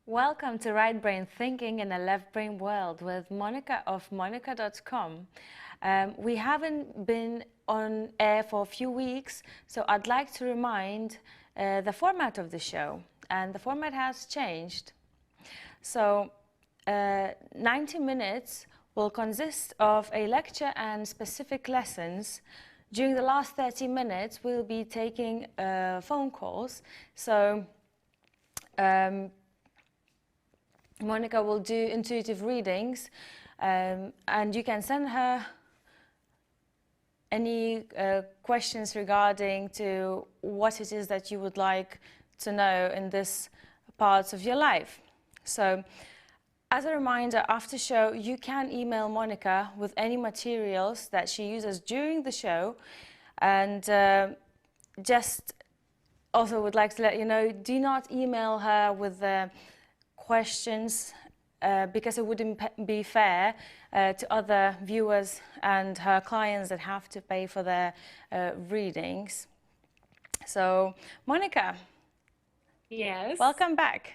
Welcome to Right Brain Thinking in a Left Brain World with Monica of Monnica.com. We haven't been on air for a few weeks, so I'd like to remind the format of the show, and the format has changed. So 90 minutes will consist of a lecture and specific lessons. During the last 30 minutes, we'll be taking phone calls. So Monica will do intuitive readings, and you can send her any questions regarding to what it is that you would like to know in this parts of your life. So, as a reminder, after show, you can email Monica with any materials that she uses during the show, and just also would like to let you know, do not email her with questions because it wouldn't be fair to other viewers and her clients that have to pay for their readings. So, Monica. Yes. Welcome back.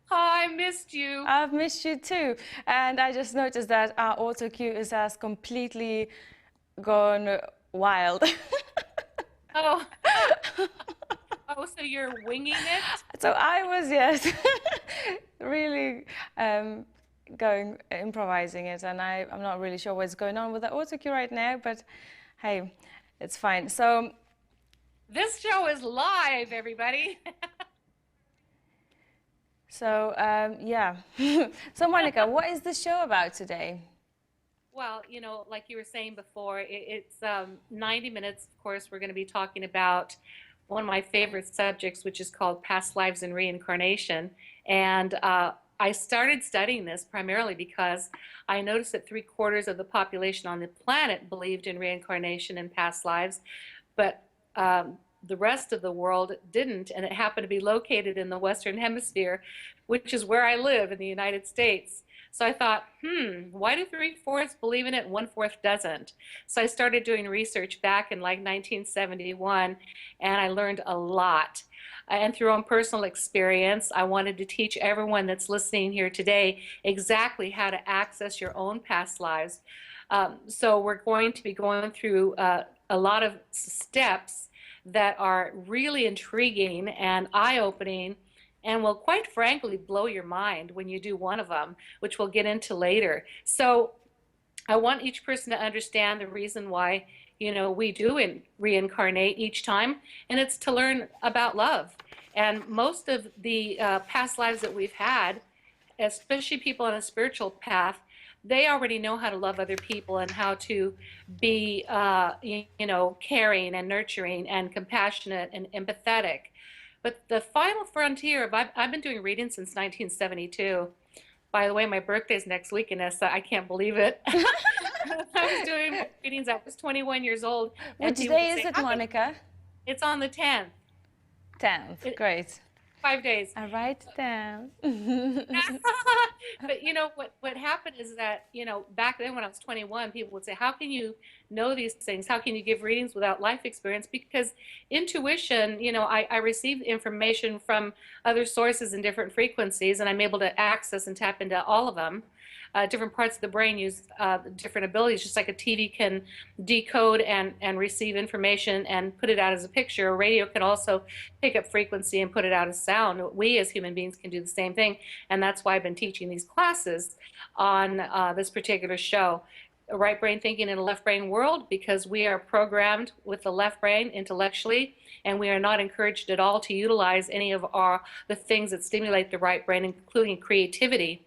Hi, I missed you. I've missed you too. And I just noticed that our auto cue has completely gone wild. Oh. Oh, so you're winging it? So I was, yes, really improvising it, and I'm not really sure what's going on with the auto cue right now, but hey, it's fine. So this show is live, everybody. So yeah. So Monica, what is the show about today? Well, you know, like you were saying before, it's 90 minutes. Of course, we're going to be talking about one of my favorite subjects, which is called past lives and reincarnation. And I started studying this primarily because I noticed that 3/4 of the population on the planet believed in reincarnation and past lives, but the rest of the world didn't, and it happened to be located in the Western Hemisphere, which is where I live in the United States. So I thought, why do 3/4 believe in it and 1/4 doesn't? So I started doing research back in like 1971, and I learned a lot. And through own personal experience, I wanted to teach everyone that's listening here today exactly how to access your own past lives. So we're going to be going through a lot of steps that are really intriguing and eye-opening and will quite frankly blow your mind when you do one of them, which we'll get into later. So I want each person to understand the reason why, you know, we do reincarnate each time, and it's to learn about love. And most of the past lives that we've had, especially people on a spiritual path, they already know how to love other people and how to be, you know, caring and nurturing and compassionate and empathetic. But the final frontier of, I've been doing readings since 1972. By the way, my birthday's next week, Inessa. I can't believe it. I was doing readings. I was 21 years old. Which day is it, Monica? It's on the 10th. 10th, great. 5 days. I write it down. But you know what happened is that, you know, back then when I was 21, people would say, how can you know these things? How can you give readings without life experience? Because intuition, you know, I receive information from other sources in different frequencies, and I'm able to access and tap into all of them. Different parts of the brain use different abilities, just like a TV can decode and receive information and put it out as a picture. A radio can also pick up frequency and put it out as sound. We as human beings can do the same thing, and that's why I've been teaching these classes on this particular show. A right brain thinking in a left brain world, because we are programmed with the left brain intellectually, and we are not encouraged at all to utilize any of the things that stimulate the right brain, including creativity.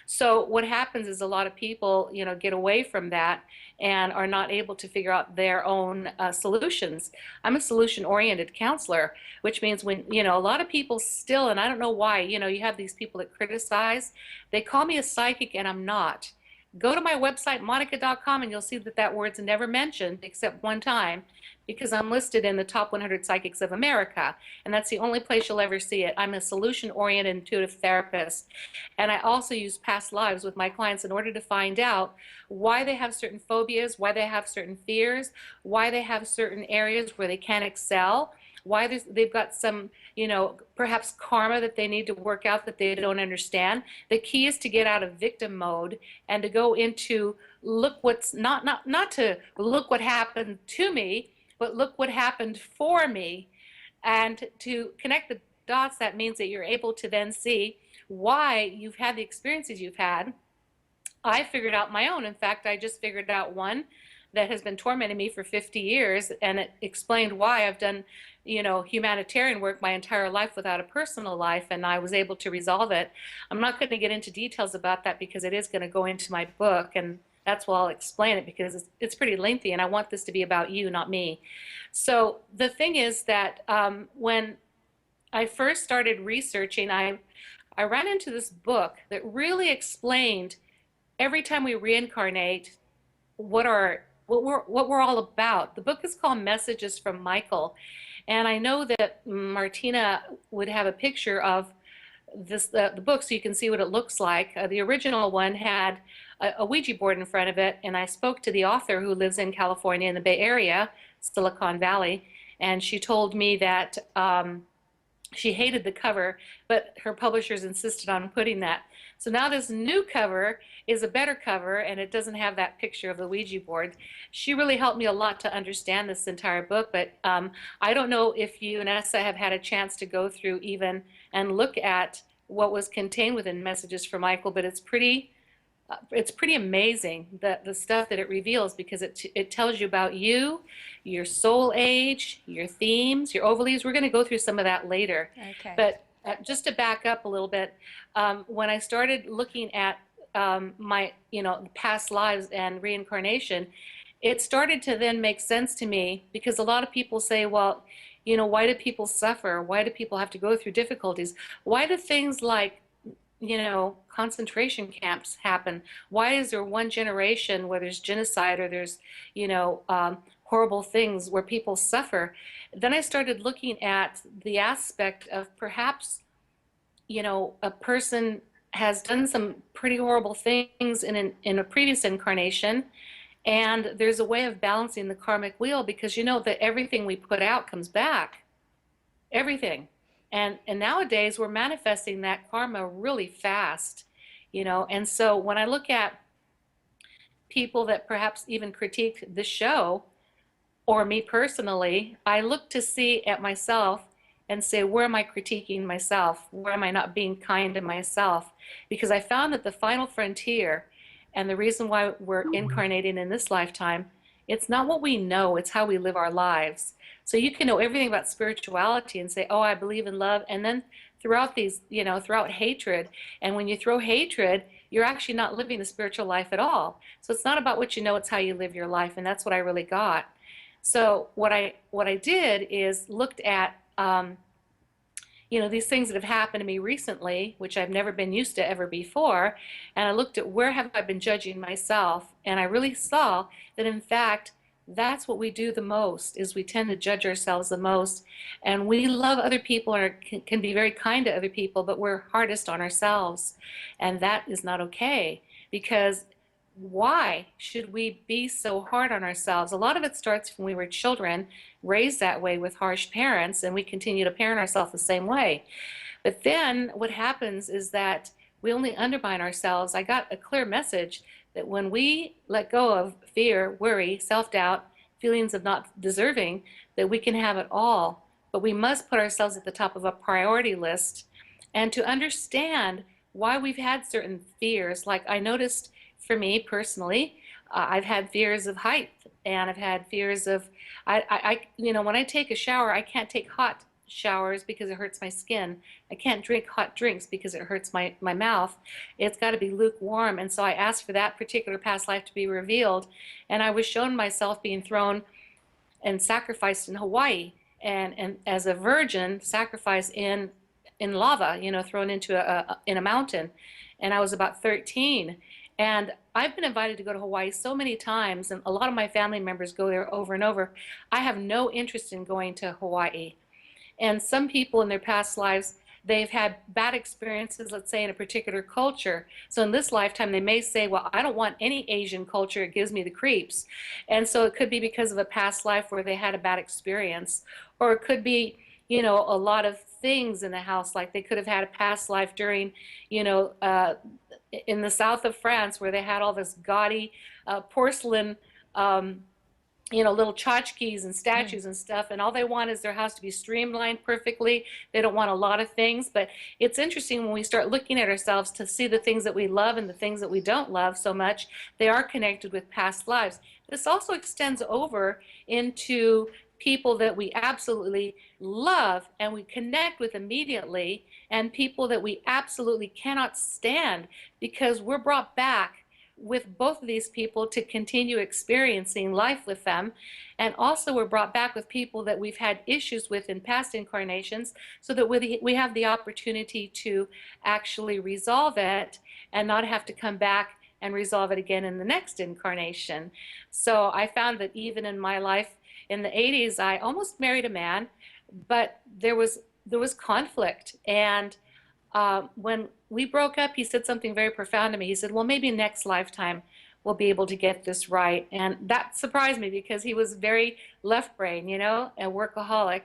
So what happens is a lot of people, you know, get away from that and are not able to figure out their own solutions. I'm a solution-oriented counselor, which means when, you know, a lot of people still, and I don't know why, you know, you have these people that criticize, they call me a psychic and I'm not. Go to my website, Monnica.com, and you'll see that that word's never mentioned except one time, because I'm listed in the top 100 psychics of America, and that's the only place you'll ever see it. I'm a solution-oriented intuitive therapist, and I also use past lives with my clients in order to find out why they have certain phobias, why they have certain fears, why they have certain areas where they can't excel, why they've got some, perhaps karma that they need to work out that they don't understand. The key is to get out of victim mode and to go into look what's not to look what happened to me, but look what happened for me. And to connect the dots, that means that you're able to then see why you've had the experiences you've had. I figured out my own. In fact, I just figured out one that has been tormenting me for 50 years, and it explained why I've done, humanitarian work my entire life without a personal life, and I was able to resolve it. I'm not going to get into details about that because it is going to go into my book, and that's why I'll explain it, because it's pretty lengthy, and I want this to be about you, not me. So the thing is that when I first started researching, I ran into this book that really explained every time we reincarnate what we're all about. The book is called Messages from Michael, and I know that Martina would have a picture of the book so you can see what it looks like. The original one had a Ouija board in front of it, and I spoke to the author who lives in California in the Bay Area, Silicon Valley, and she told me that she hated the cover, but her publishers insisted on putting that. So now this new cover is a better cover, and it doesn't have that picture of the Ouija board. She really helped me a lot to understand this entire book, but I don't know if you and Essa have had a chance to go through even and look at what was contained within Messages from Michael, but it's pretty amazing, the stuff that it reveals, because it tells you about you, your soul age, your themes, your overleaves. We're going to go through some of that later. Okay. But just to back up a little bit, when I started looking at my past lives and reincarnation, it started to then make sense to me, because a lot of people say, well, why do people suffer? Why do people have to go through difficulties? Why do things like concentration camps happen? Why is there one generation where there's genocide, or there's, horrible things where people suffer? Then I started looking at the aspect of perhaps, a person has done some pretty horrible things in a previous incarnation, and there's a way of balancing the karmic wheel, because that everything we put out comes back. Everything. And nowadays we're manifesting that karma really fast, and so when I look at people that perhaps even critique the show, or me personally, I look to see at myself and say, where am I critiquing myself? Where am I not being kind to myself? Because I found that the final frontier, and the reason why we're incarnating in this lifetime, it's not what we know, it's how we live our lives. So you can know everything about spirituality and say, oh, I believe in love, and then throughout throughout hatred, and when you throw hatred, you're actually not living the spiritual life at all. So it's not about what you know, it's how you live your life, and that's what I really got. So what I did is looked at these things that have happened to me recently, which I've never been used to ever before, and I looked at where have I been judging myself, and I really saw that in fact that's what we do the most, is we tend to judge ourselves the most, and we love other people and can be very kind to other people, but we're hardest on ourselves, and that is not okay, because why should we be so hard on ourselves? A lot of it starts when we were children, raised that way with harsh parents, and we continue to parent ourselves the same way. But then what happens is that we only undermine ourselves. I got a clear message that when we let go of fear, worry, self-doubt, feelings of not deserving, that we can have it all. But we must put ourselves at the top of a priority list, and to understand why we've had certain fears. Like I noticed for me personally, I've had fears of height, and I've had fears of, when I take a shower, I can't take hot showers because it hurts my skin. I can't drink hot drinks because it hurts my mouth. It's got to be lukewarm. And so I asked for that particular past life to be revealed, and I was shown myself being thrown and sacrificed in Hawaii, and as a virgin sacrificed in lava, thrown into a mountain, and I was about 13. And I've been invited to go to Hawaii so many times, and a lot of my family members go there over and over. I have no interest in going to Hawaii. And some people in their past lives they've had bad experiences, let's say in a particular culture. So in this lifetime, they may say, well, I don't want any Asian culture, it gives me the creeps. And so it could be because of a past life where they had a bad experience, or it could be, a lot of things in the house, like they could have had a past life during, you know, uh, in the south of France where they had all this gaudy porcelain, um, little tchotchkes and Mm. statues and stuff, and all they want is their house to be streamlined perfectly. They don't want a lot of things, but it's interesting when we start looking at ourselves to see the things that we love and the things that we don't love so much. They are connected with past lives. This also extends over into people that we absolutely love and we connect with immediately, and people that we absolutely cannot stand because we're brought back with both of these people to continue experiencing life with them. And also we're brought back with people that we've had issues with in past incarnations, so that we have the opportunity to actually resolve it and not have to come back and resolve it again in the next incarnation. So I found that even in my life in the 80s, I almost married a man, but there was conflict. And when we broke up, he said something very profound to me. He said, well, maybe next lifetime we'll be able to get this right. And that surprised me because he was very left brain, a workaholic.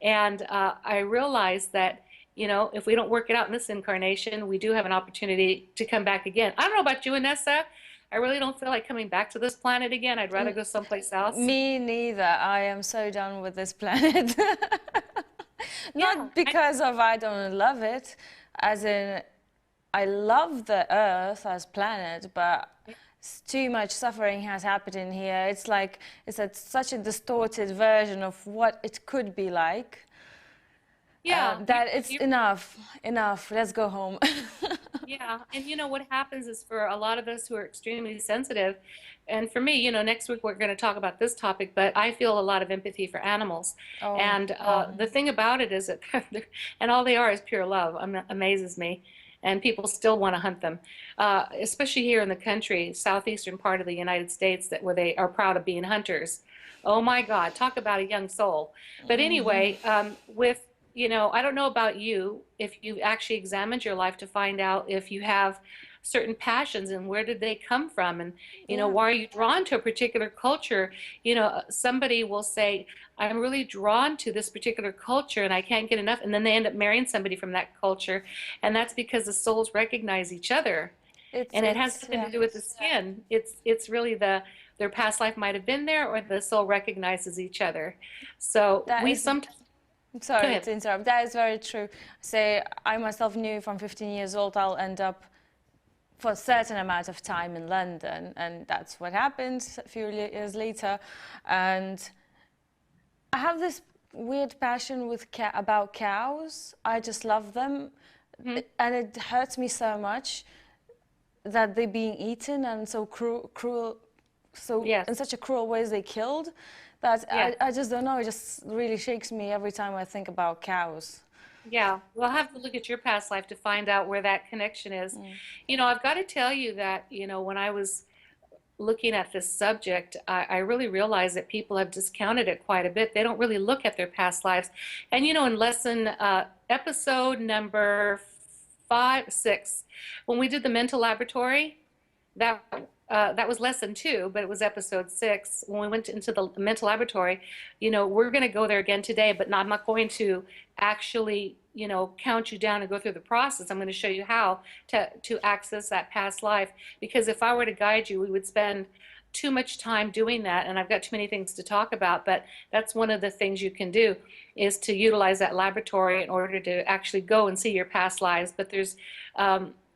And I realized that, if we don't work it out in this incarnation, we do have an opportunity to come back again. I don't know about you, Anessa. I really don't feel like coming back to this planet again. I'd rather go someplace else. Me neither. I am so done with this planet. Yeah, Not because of I don't love it, as in I love the Earth as planet, but too much suffering has happened in here. It's like such a distorted version of what it could be like. yeah. That it's enough, enough. Let's go home. Yeah, and what happens is for a lot of us who are extremely sensitive, and for me, next week we're going to talk about this topic, but I feel a lot of empathy for animals. Oh, And the thing about it is that, and all they are is pure love. Amazes me. And people still want to hunt them, especially here in the country, southeastern part of the United States, where they are proud of being hunters. Oh my God, talk about a young soul. But anyway, I don't know about you, if you've actually examined your life to find out if you have certain passions and where did they come from, and yeah. why are you drawn to a particular culture. Somebody will say, I'm really drawn to this particular culture and I can't get enough, and then they end up marrying somebody from that culture, and that's because the souls recognize each other. And it has nothing to do with the skin. It's really their past life might have been there, or the soul recognizes each other. So That we is, sometimes go sorry ahead. to interrupt. That is very true. Say, I myself knew from 15 years old I'll end up for a certain amount of time in London, and that's what happened a few years later. And I have this weird passion with about cows. I just love them, Mhm. and it hurts me so much that they're being eaten and so cruel, so in Yes. such a cruel ways they killed. That Yes. I just don't know. It just really shakes me every time I think about cows. Yeah, we'll have to look at your past life to find out where that connection is. Mm. I've got to tell you that, when I was looking at this subject, I really realized that people have discounted it quite a bit. They don't really look at their past lives. And, in episode number 6, when we did the mental laboratory, that that was lesson 2, but it was episode 6 when we went into the mental laboratory. We're going to go there again today, but I'm not going to actually, count you down and go through the process. I'm going to show you how to access that past life, because if I were to guide you, we would spend too much time doing that, and I've got too many things to talk about. But that's one of the things you can do, is to utilize that laboratory in order to actually go and see your past lives. But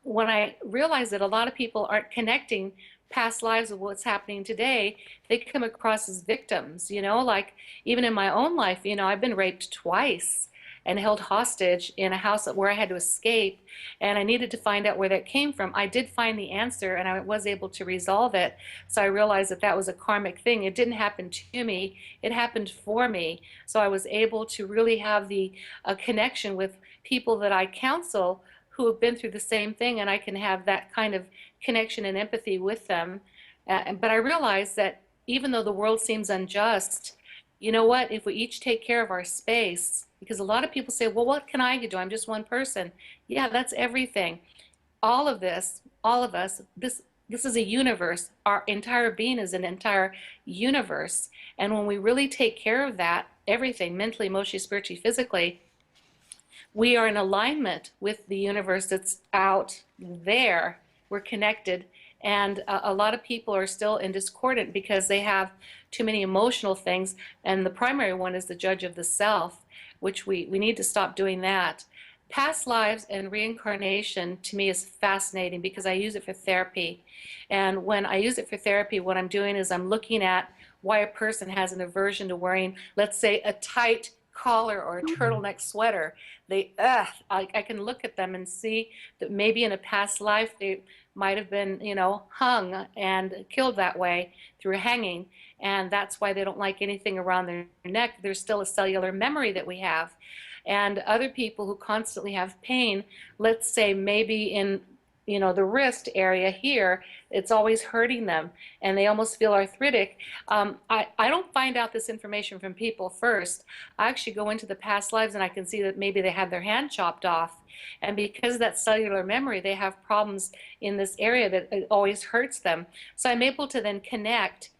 when I realized that a lot of people aren't connecting past lives with what's happening today, they come across as victims, like even in my own life, I've been raped twice and held hostage in a house where I had to escape, and I needed to find out where that came from. I did find the answer, and I was able to resolve it. So I realized that that was a karmic thing. It didn't happen to me, it happened for me. So I was able to really have the connection with people that I counsel who have been through the same thing, and I can have that kind of connection and empathy with them. But I realized that even though the world seems unjust, you know what? If we each take care of our space, Because a lot of people say, well, what can I do? I'm just one person. Yeah, that's everything. All of this, all of us, this is a universe. Our entire being is an entire universe. And when we really take care of that, everything, mentally, emotionally, spiritually, physically, we are in alignment with the universe that's out there. We're connected. And a lot of people are still in discordant because they have too many emotional things. And the primary one is the judge of the self, which we need to stop doing that. Past lives and reincarnation to me is fascinating because I use it for therapy. And when I use it for therapy, what I'm doing is I'm looking at why a person has an aversion to wearing, let's say, a tight collar or a turtleneck sweater. I can look at them and see that maybe in a past life they might have been, hung and killed that way through hanging. And that's why they don't like anything around their neck. There's still a cellular memory that we have. And other people who constantly have pain, let's say maybe in the wrist area here, it's always hurting them and they almost feel arthritic. I don't find out this information from people first. I actually go into the past lives and I can see that maybe they had their hand chopped off. And because of that cellular memory, they have problems in this area that it always hurts them. So I'm able to then connect.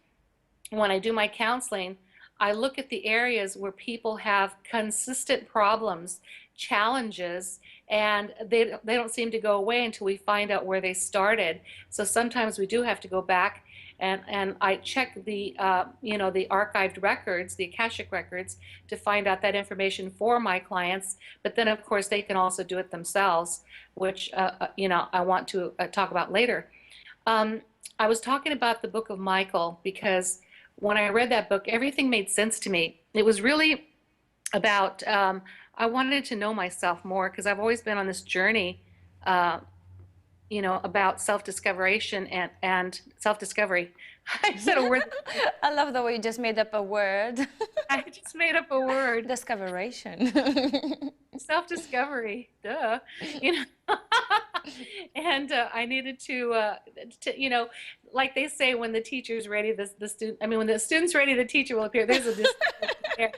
When I do my counseling, I look at the areas where people have consistent problems, challenges, and they don't seem to go away until we find out where they started. So sometimes we do have to go back and I check the the archived records, the Akashic records, to find out that information for my clients. But then of course they can also do it themselves, which I want to talk about later. I was talking about the book of Michael because when I read that book, everything made sense to me. It was really about, I wanted to know myself more because I've always been on this journey, about self-discovery and self-discovery. I said a word. I love the way you just made up a word. I just made up a word. Discoveration. Self-discovery, duh. And I needed to, like they say, when the teacher's ready, when the student's ready, the teacher will appear. There's a disconnect there.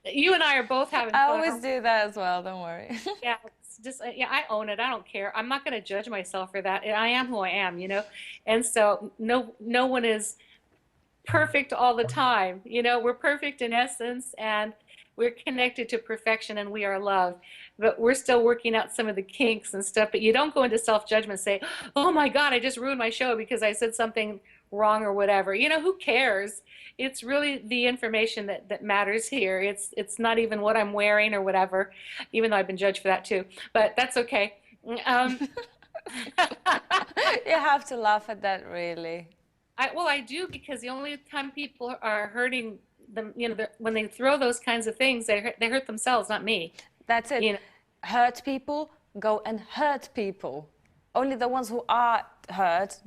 You and I are both having fun. I always do that as well, don't worry. Yeah, it's just, I own it. I don't care. I'm not going to judge myself for that. I am who I am, And so no one is perfect all the time. We're perfect in essence, and we're connected to perfection, and we are love. But we're still working out some of the kinks and stuff. But you don't go into self-judgment and say, oh my God, I just ruined my show because I said something wrong or whatever. Who cares? It's really the information that matters here. It's not even what I'm wearing or whatever, even though I've been judged for that too. But that's okay. You have to laugh at that, really. I do, because the only time people are hurting them, when they throw those kinds of things, they hurt themselves, not me. That's it. Hurt people, go and hurt people. Only the ones who are hurt,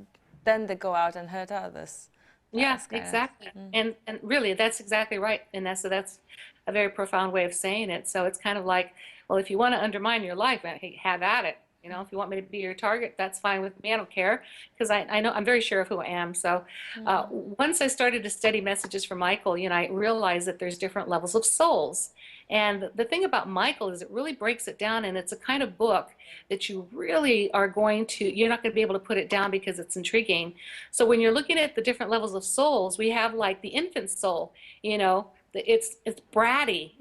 then they go out and hurt others. Yeah, exactly. And really, that's exactly right, Inessa. That's a very profound way of saying it. So it's kind of like, well, if you want to undermine your life, hey, have at it. If you want me to be your target, that's fine with me. I don't care, because I know I'm very sure of who I am. So once I started to study messages from Michael, I realized that there's different levels of souls. And the thing about Michael is it really breaks it down, and it's a kind of book that you really are you're not going to be able to put it down because it's intriguing. So when you're looking at the different levels of souls, we have like the infant soul, it's bratty,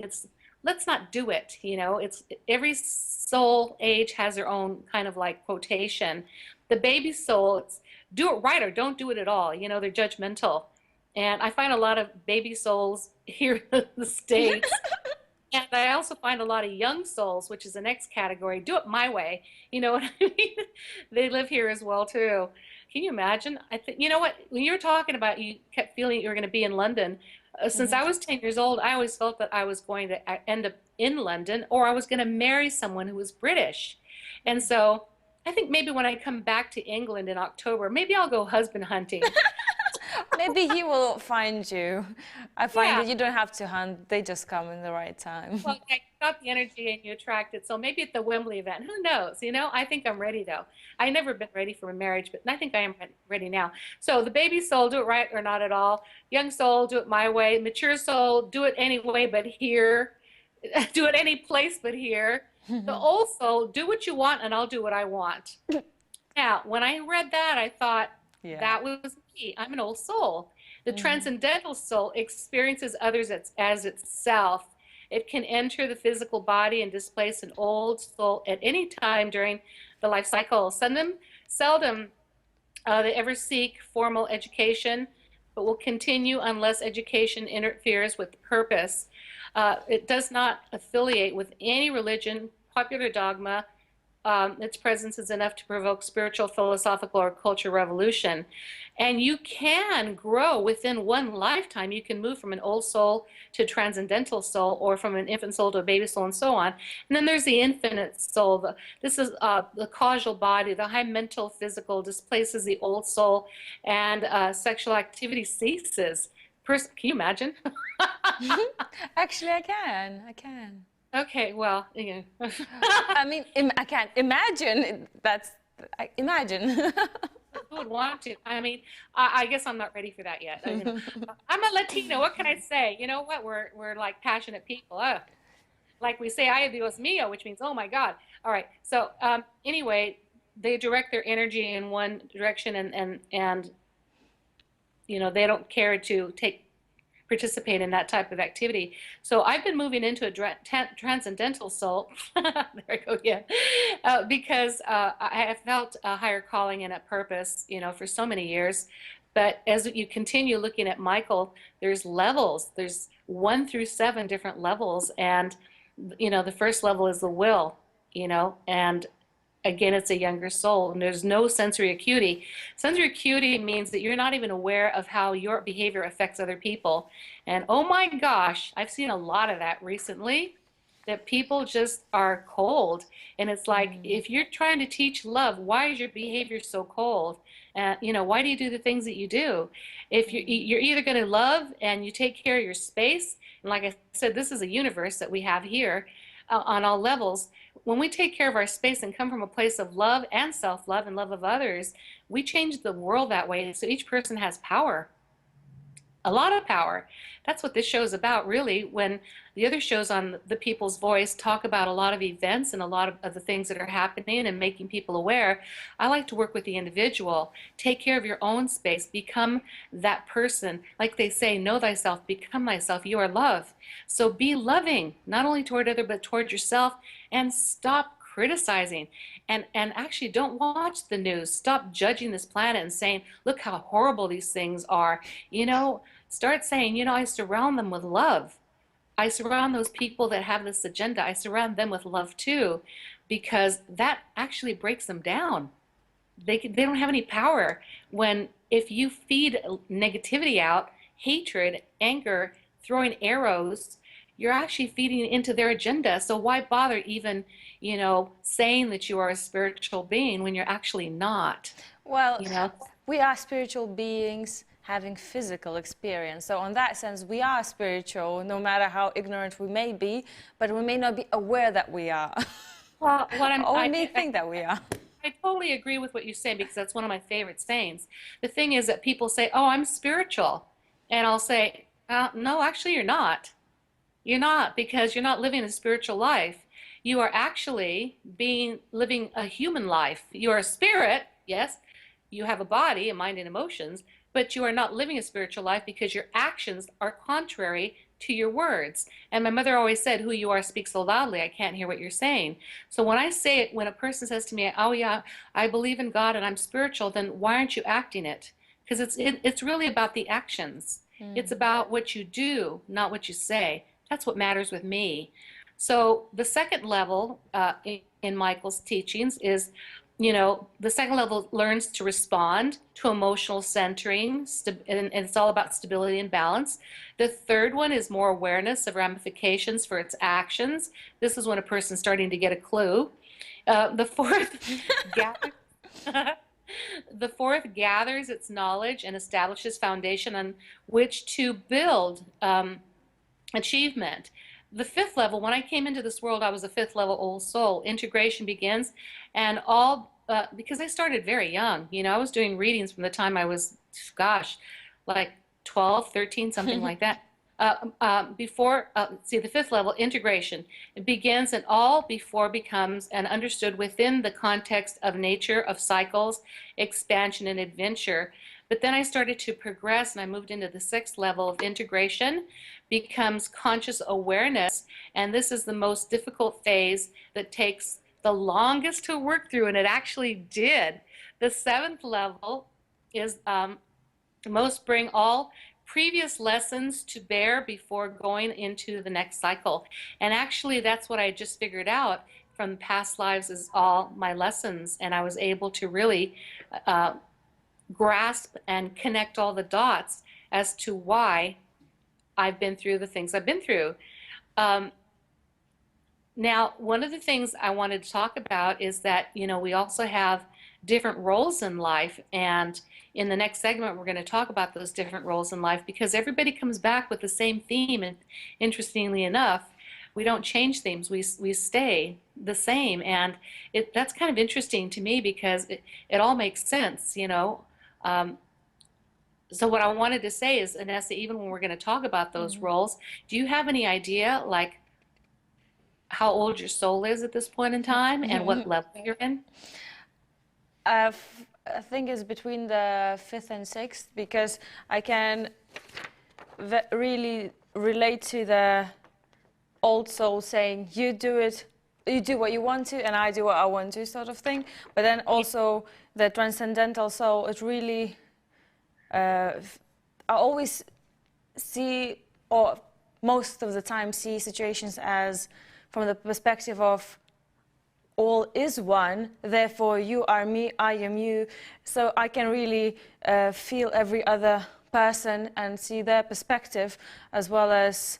let's not do it, it's every soul age has their own kind of like quotation. The baby soul, it's do it right or don't do it at all, they're judgmental. And I find a lot of baby souls here in the States. And I also find a lot of young souls, which is the next category, do it my way. You know what I mean? They live here as well too. Can you imagine? You know what? When you were talking about, you kept feeling you were going to be in London. Since I was 10 years old, I always felt that I was going to end up in London, or I was going to marry someone who was British. And so I think maybe when I come back to England in October, maybe I'll go husband hunting. Maybe he will find you. I find that you don't have to hunt. They just come in the right time. Well, you got the energy and you attract it. So maybe at the Wembley event, who knows? I think I'm ready though. I've never been ready for a marriage, but I think I am ready now. So the baby soul, do it right or not at all. Young soul, do it my way. Mature soul, do it anyway, but here. do it any place but here. The old soul, do what you want and I'll do what I want. Now, when I read that, I thought Yeah. that was me. I'm an old soul. The Hmm. transcendental soul experiences others as itself. It can enter the physical body and displace an old soul at any time during the life cycle. Seldom they ever seek formal education, but will continue unless education interferes with purpose. It does not affiliate with any religion, popular dogma. Its presence is enough to provoke spiritual, philosophical, or cultural revolution. And you can grow within one lifetime. You can move from an old soul to a transcendental soul, or from an infant soul to a baby soul, and so on. And then there's the infinite soul. This is the causal body. The high mental physical displaces the old soul, and sexual activity ceases. Can you imagine? Actually, I can. I can. Okay, well, yeah. I mean, I can't imagine. That's imagine. Who would want to? I mean, I guess I'm not ready for that yet. I mean, I'm a Latina. What can I say? You know what? We're like passionate people. Like we say, "Ay Dios mío," which means, "Oh my God." All right. So anyway, they direct their energy in one direction, and they don't care to participate in that type of activity. So I've been moving into a transcendental soul. There I go again. Because I have felt a higher calling and a purpose, for so many years. But as you continue looking at Michael, there's levels. There's 1 through 7 different levels, and the first level is the will, and again, it's a younger soul, and there's no sensory acuity. Sensory acuity means that you're not even aware of how your behavior affects other people. And oh my gosh, I've seen a lot of that recently, that people just are cold. And it's like, Mm. if you're trying to teach love, why is your behavior so cold? Why do you do the things that you do? If you're either going to love and you take care of your space, and like I said, this is a universe that we have here on all levels. When we take care of our space and come from a place of love and self-love and love of others, we change the world that way. So each person has power, a lot of power. That's what this show is about, really. When the other shows on The People's Voice talk about a lot of events and a lot of the things that are happening and making people aware, I like to work with the individual. Take care of your own space. Become that person. Like they say, know thyself, become thyself. You are love. So be loving, not only toward other, but toward yourself, and stop criticizing, and actually don't watch the news. Stop judging this planet and saying, look how horrible these things are. Start saying, I surround them with love. I surround those people that have this agenda, I surround them with love too, because that actually breaks them down. They don't have any power. If you feed negativity out, hatred, anger, throwing arrows, you're actually feeding into their agenda. So why bother even, saying that you are a spiritual being when you're actually not? Well, You know? we are spiritual beings having physical experience. So in that sense, we are spiritual, no matter how ignorant we may be, but we may not be aware that we are. Well, Or we may think that we are. I totally agree with what you say, because that's one of my favorite sayings. The thing is that people say, "Oh, I'm spiritual," and I'll say, "No, actually, you're not. You're not, because you're not living a spiritual life. You are actually living a human life. You are a spirit, yes. You have a body, a mind, and emotions, but you are not living a spiritual life because your actions are contrary to your words." And my mother always said, "Who you are speaks so loudly, I can't hear what you're saying." So when I say it, when a person says to me, "Oh yeah, I believe in God and I'm spiritual," then why aren't you acting it? Because it's really about the actions. It's about what you do, not what you say. That's what matters with me. So the second level in Michael's teachings is, the second level learns to respond to emotional centering, and it's all about stability and balance. The third one is more awareness of ramifications for its actions. This is when a person's starting to get a clue. The fourth, gather, the fourth gathers its knowledge and establishes foundation on which to build achievement. The fifth level, when I came into this world, I was a fifth level old soul. Integration begins, and because I started very young. I was doing readings from the time I was, gosh, like 12, 13, something like that. See, the fifth level, integration. It begins and all before becomes and understood within the context of nature, of cycles, expansion, and adventure. But then I started to progress and I moved into the sixth level of integration, becomes conscious awareness. And this is the most difficult phase that takes the longest to work through, and it actually did. The seventh level is most bring all previous lessons to bear before going into the next cycle. And actually, that's what I just figured out from past lives is all my lessons. And I was able to really grasp and connect all the dots as to why I've been through the things I've been through. Now, one of the things I wanted to talk about is that, we also have different roles in life. And in the next segment, we're going to talk about those different roles in life because everybody comes back with the same theme. And interestingly enough, we don't change themes. We stay the same. And that's kind of interesting to me because it all makes sense, So what I wanted to say is, Inessa, even when we're going to talk about those roles, do you have any idea, like, how old your soul is at this point in time and what level you're in? I think it's between the fifth and sixth because I can really relate to the old soul saying, you do what you want to and I do what I want to sort of thing. But then also the transcendental soul, it really, I always see, or most of the time see situations as from the perspective of all is one, therefore you are me, I am you. So I can really feel every other person and see their perspective, as well as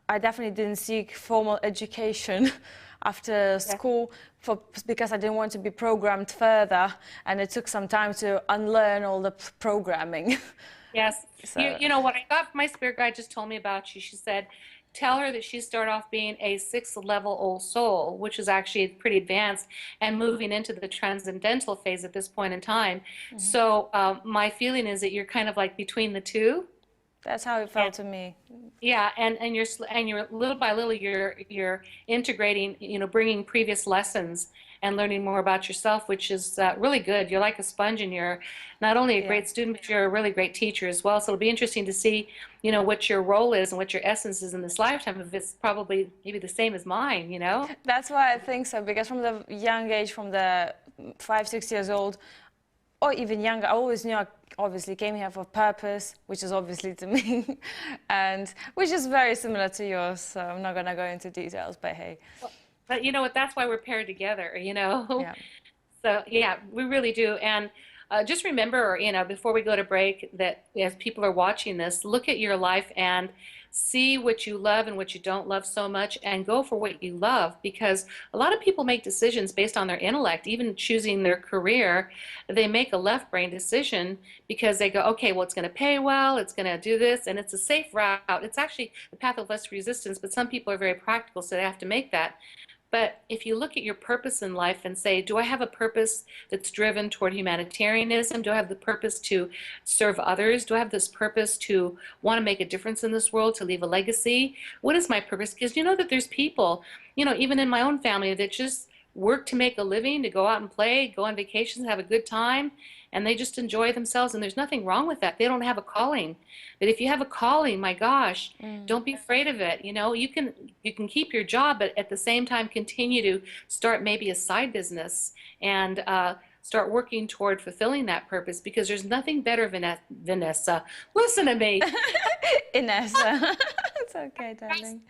I definitely didn't seek formal education after school because I didn't want to be programmed further, and it took some time to unlearn all the programming. Yes. So. You know what I got, my spirit guide just told me about you. She said, tell her that she started off being a sixth level old soul, which is actually pretty advanced, and moving into the transcendental phase at this point in time. So my feeling is that you're kind of like between the two. That's how it felt to me. Yeah, and you're little by little you're integrating, bringing previous lessons and learning more about yourself, which is really good. You're like a sponge, and you're not only a great student, but you're a really great teacher as well. So it'll be interesting to see, what your role is and what your essence is in this lifetime. If it's probably maybe the same as mine, That's why I think so, because from the young age, from the 5-6 years old, or even younger, I always knew I obviously came here for purpose, which is obviously to me, and which is very similar to yours, so I'm not going to go into details, but hey. But you know what, that's why we're paired together, Yeah. So yeah, we really do. And just remember, before we go to break, that as people are watching this, look at your life and see what you love and what you don't love so much, and go for what you love, because a lot of people make decisions based on their intellect. Even choosing their career, they make a left brain decision because they go, okay, well, it's going to pay well, it's going to do this, and it's a safe route. It's actually the path of less resistance, but some people are very practical, so they have to make that. But if you look at your purpose in life and say, do I have a purpose that's driven toward humanitarianism? Do I have the purpose to serve others? Do I have this purpose to want to make a difference in this world, to leave a legacy? What is my purpose? Because you know that there's people, even in my own family, that just work to make a living, to go out and play, go on vacations, have a good time, and they just enjoy themselves, and there's nothing wrong with that. They don't have a calling. But if you have a calling, my gosh, don't be afraid of it. You can keep your job, but at the same time continue to start maybe a side business and start working toward fulfilling that purpose, because there's nothing better, Vanessa. Listen to me. Inessa. It's okay, darling.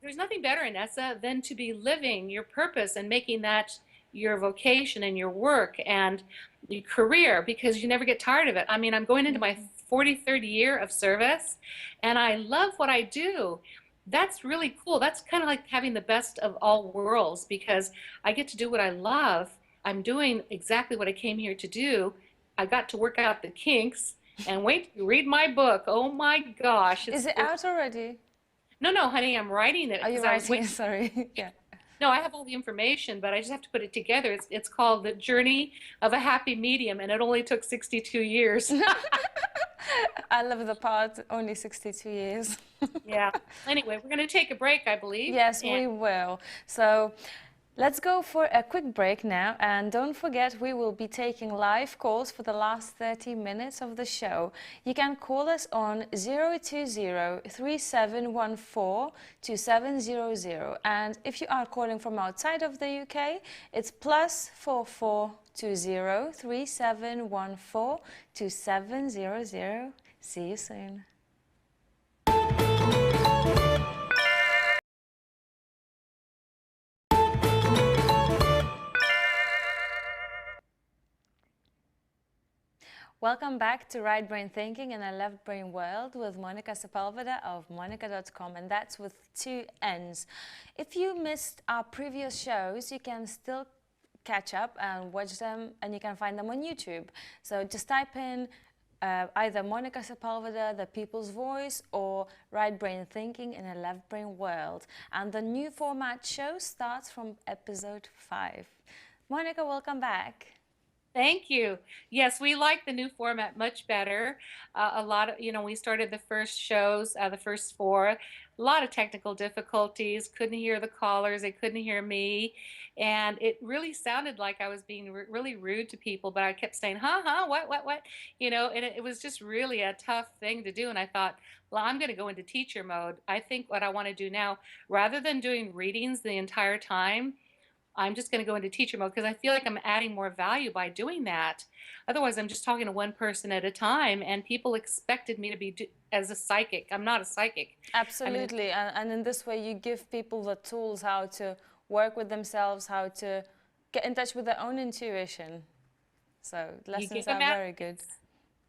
There's nothing better, Inessa, than to be living your purpose and making that your vocation and your work and your career, because you never get tired of it. I mean, I'm going into my 43rd year of service, and I love what I do. That's really cool. That's kind of like having the best of all worlds, because I get to do what I love. I'm doing exactly what I came here to do. I got to work out the kinks, and wait to read my book. Oh my gosh. Is it out already? No, honey, I'm writing it. Are you writing? Sorry. Yeah. No, I have all the information, but I just have to put it together. It's called The Journey of a Happy Medium, and it only took 62 years. I live the part only 62 years. Yeah. Anyway, we're going to take a break, I believe. Yes, And we will. So let's go for a quick break now. And don't forget, we will be taking live calls for the last 30 minutes of the show. You can call us on 020-3714-2700. And if you are calling from outside of the UK, it's +4420-3714-2700. See you soon. Welcome back to Right Brain Thinking in a Left Brain World with Monnica Sepulveda of Monnica.com, and that's with 2 N's. If you missed our previous shows, you can still catch up and watch them, and you can find them on YouTube. So just type in either Monnica Sepulveda, The People's Voice, or Right Brain Thinking in a Left Brain World. And the new format show starts from episode 5. Monnica, welcome back. thank you. Yes, we like the new format much better. A lot of, we started the first shows, the first 4, a lot of technical difficulties, couldn't hear the callers, they couldn't hear me. And it really sounded like I was being really rude to people, but I kept saying, what, and it was just really a tough thing to do. And I thought, well, I'm going to go into teacher mode. I think what I want to do now, rather than doing readings the entire time, I'm just going to go into teacher mode because I feel like I'm adding more value by doing that. Otherwise, I'm just talking to one person at a time, and people expected me to be as a psychic. I'm not a psychic. Absolutely, and in this way, you give people the tools how to work with themselves, how to get in touch with their own intuition. So lessons are very good.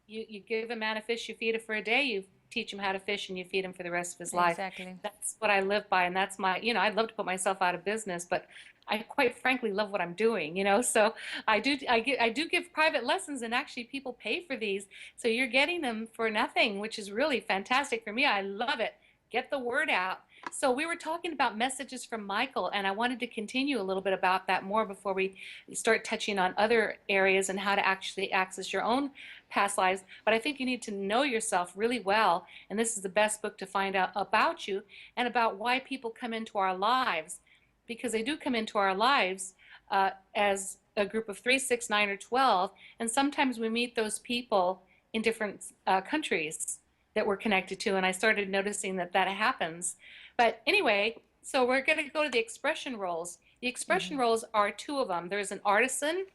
You give a man a fish, you feed it for a day, you teach him how to fish, and you feed him for the rest of his life. Exactly. That's what I live by, and that's my, I'd love to put myself out of business, but I quite frankly love what I'm doing, so I do give private lessons, and actually people pay for these, so you're getting them for nothing, which is really fantastic for me. I love it. Get the word out. So we were talking about messages from Michael, and I wanted to continue a little bit about that more before we start touching on other areas and how to actually access your own past lives. But I think you need to know yourself really well, and this is the best book to find out about you and about why people come into our lives, because they do come into our lives as a group of 3, 6, 9, or 12, and sometimes we meet those people in different countries that we're connected to, and I started noticing that that happens. But anyway, so we're going to go to the expression roles. The expression roles are 2 of them. There's an artisan.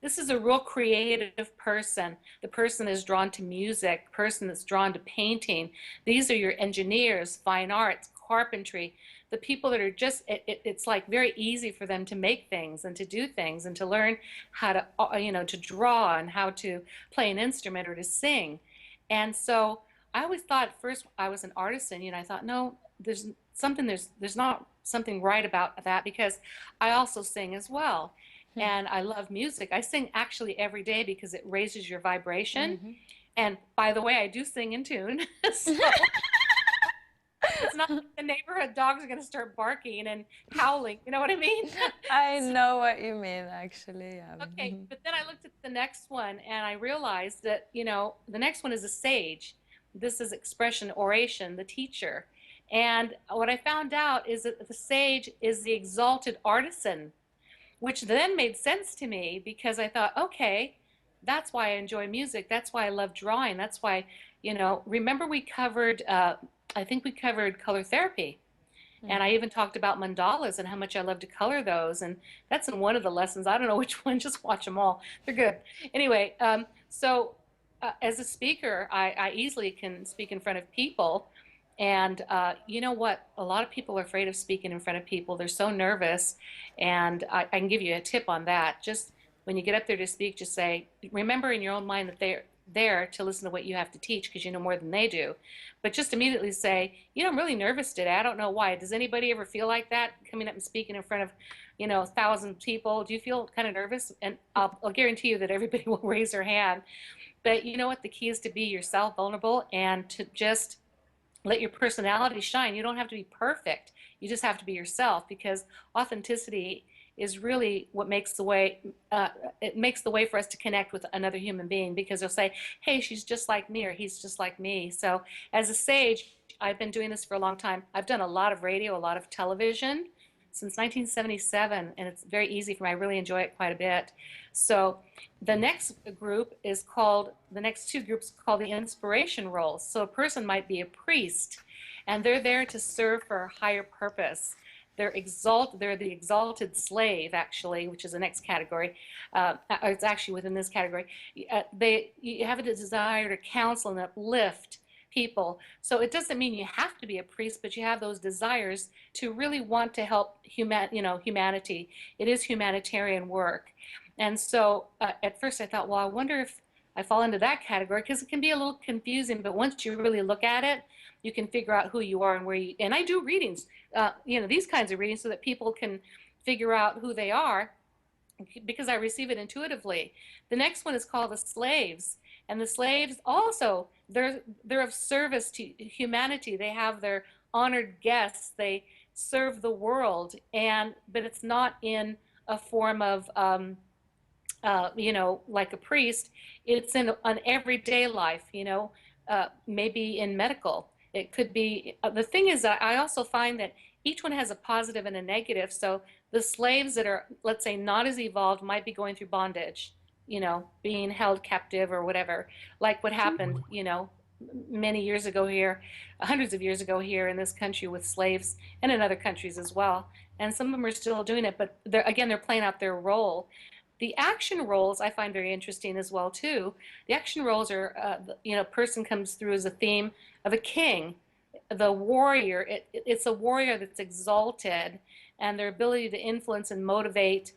This is a real creative person. The person is drawn to music, person that's drawn to painting. These are your engineers, fine arts, carpentry, the people that are just, it's like very easy for them to make things and to do things and to learn how to, to draw and how to play an instrument or to sing. And so I always thought at first I was an artisan, I thought, no, there's not something right about that, because I also sing as well. And I love music. I sing actually every day because it raises your vibration. And by the way, I do sing in tune. So it's not like the neighborhood dogs are going to start barking and howling. You know what I mean? I know what you mean, actually. Yeah. Okay, but then I looked at the next one and I realized that, the next one is a sage. This is expression, oration, the teacher. And what I found out is that the sage is the exalted artisan, which then made sense to me, because I thought, okay, that's why I enjoy music. That's why I love drawing. That's why, remember we covered, I think we covered color therapy. And I even talked about mandalas and how much I love to color those. And that's in one of the lessons. I don't know which one, just watch them all. They're good. Anyway, so as a speaker, I easily can speak in front of people. And you know what? A lot of people are afraid of speaking in front of people. They're so nervous. And I can give you a tip on that. Just when you get up there to speak, just say, remember in your own mind that they're there to listen to what you have to teach, because you know more than they do. But just immediately say, I'm really nervous today. I don't know why. Does anybody ever feel like that, coming up and speaking in front of, 1,000 people? Do you feel kind of nervous? And I'll guarantee you that everybody will raise their hand. But you know what? The key is to be yourself, vulnerable, and to just let your personality shine. You don't have to be perfect. You just have to be yourself, because authenticity is really what makes the way, it makes the way for us to connect with another human being, because they'll say, hey, she's just like me, or he's just like me. So as a sage, I've been doing this for a long time. I've done a lot of radio, a lot of television since 1977, and it's very easy for me. I really enjoy it quite a bit. So the next group is called, the next two groups called the inspiration roles. So a person might be a priest, and they're there to serve for a higher purpose. They're the exalted slave, actually, which is the next category. It's actually within this category. You have a desire to counsel and uplift people. So it doesn't mean you have to be a priest, but you have those desires to really want to help humanity. It is humanitarian work. And so at first I thought, well, I wonder if I fall into that category, because it can be a little confusing, but once you really look at it, you can figure out who you are and where you, and I do readings, these kinds of readings so that people can figure out who they are, because I receive it intuitively. The next one is called the slaves. And the slaves also, they're of service to humanity. They have their honored guests. They serve the world, but it's not in a form of, like a priest. It's in an everyday life, maybe in medical. It could be, the thing is that I also find that each one has a positive and a negative. So the slaves that are, let's say, not as evolved might be going through bondage, being held captive or whatever, like what happened, many years ago here, hundreds of years ago here in this country with slaves, and in other countries as well. And some of them are still doing it, but they're playing out their role. The action roles I find very interesting as well too. The action roles are, a person comes through as a theme of a king, the warrior. It's a warrior that's exalted, and their ability to influence and motivate.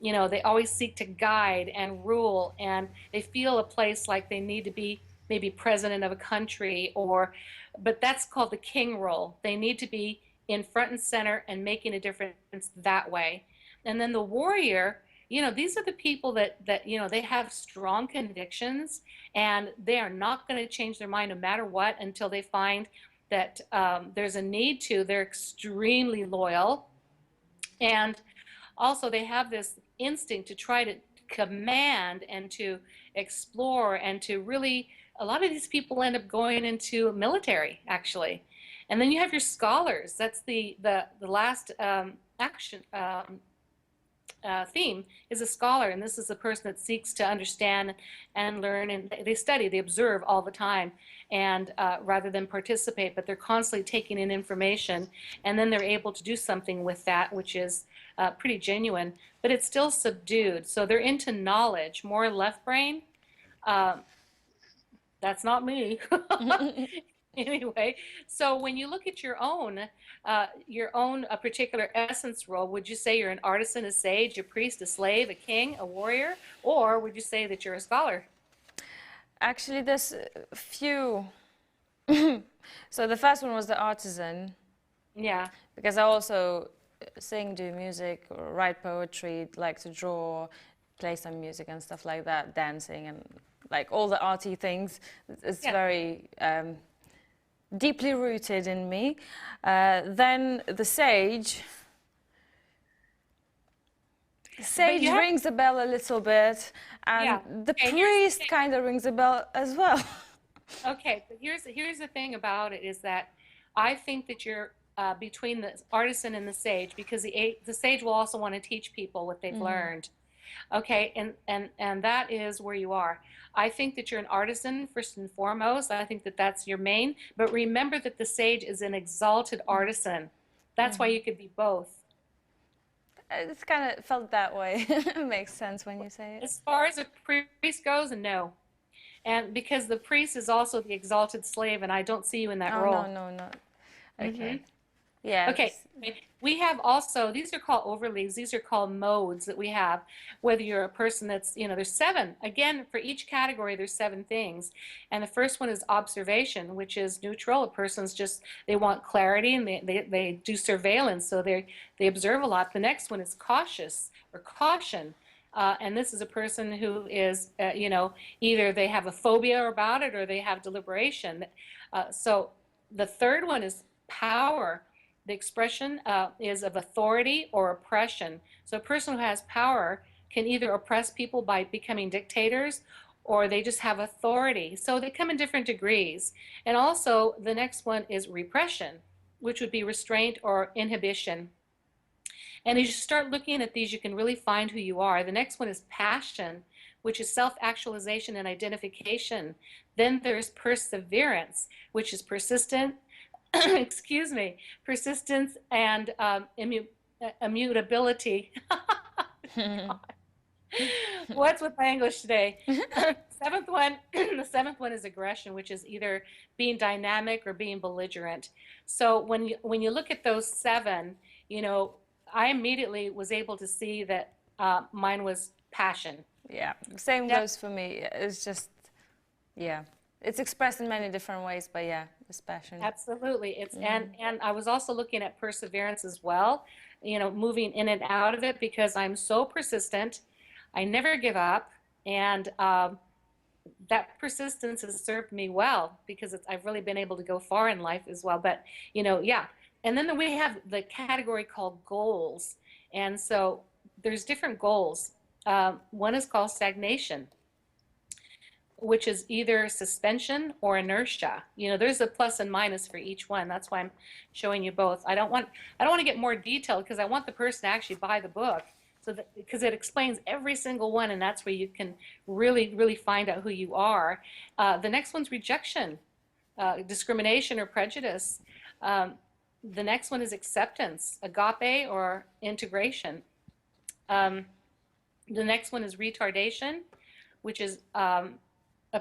They always seek to guide and rule, and they feel a place like they need to be maybe president of a country, but that's called the king role. They need to be in front and center and making a difference that way. And then the warrior, these are the people that they have strong convictions, and they are not going to change their mind no matter what until they find that there's a need to. They're extremely loyal, and also they have this instinct to try to command and to explore and to really, a lot of these people end up going into military, actually. And then you have your scholars. That's the last action theme is a scholar, and this is a person that seeks to understand and learn, and they study, they observe all the time, and rather than participate, but they're constantly taking in information, and then they're able to do something with that, which is pretty genuine, but it's still subdued. So they're into knowledge, more left brain. That's not me. Anyway, so when you look at your own a particular essence role, would you say you're an artisan, a sage, a priest, a slave, a king, a warrior, or would you say that you're a scholar? Actually, there's a few. So the first one was the artisan. Yeah. Because I also sing, do music, or write poetry, like to draw, play some music and stuff like that, dancing and like all the arty things. It's very deeply rooted in me. Then the sage. Sage rings a bell a little bit, and the priest kind of rings a bell as well. Okay, but here's the thing about it is that I think that you're between the artisan and the sage, because the sage will also want to teach people what they've learned. Okay, and that is where you are. I think that you're an artisan first and foremost. I think that that's your main. But remember that the sage is an exalted artisan. That's why you could be both. It's kind of felt that way. It makes sense when you say it. As far as a priest goes, no. And because the priest is also the exalted slave, and I don't see you in that role. No. Okay. Yeah. Okay. We have also, these are called overleagues. These are called modes that we have. Whether you're a person that's, there's 7. Again, for each category, there's 7 things. And the first one is observation, which is neutral. A person's just, they want clarity, and they do surveillance. So they observe a lot. The next one is cautious or caution. And this is a person who is, either they have a phobia about it or they have deliberation. So the third one is power. the expression is of authority or oppression. So a person who has power can either oppress people by becoming dictators, or they just have authority. So they come in different degrees. And also the next one is repression, which would be restraint or inhibition. And as you start looking at these, you can really find who you are. The next one is passion, which is self-actualization and identification. Then there's perseverance, which is persistent, excuse me, persistence and immutability. What's with my English today? Seventh one, the seventh one is aggression, which is either being dynamic or being belligerent. So when you look at those seven, you know, I immediately was able to see that mine was passion. Yeah, same goes for me. It's just, yeah, it's expressed in many different ways, but yeah, it's passion. Absolutely. It's and I was also looking at perseverance as well, you know, moving in and out of it because I'm so persistent. I never give up, and that persistence has served me well because I've really been able to go far in life as well. But, you know, yeah. And then we have the category called goals. And so there's different goals. One is called stagnation, which is either suspension or inertia. You know, there's a plus and minus for each one. That's why I'm showing you both. I don't want to get more detailed because I want the person to actually buy the book, so that because it explains every single one, and that's where you can really find out who you are. The next one's rejection, discrimination or prejudice. The next one is acceptance, agape or integration. The next one is retardation, which is a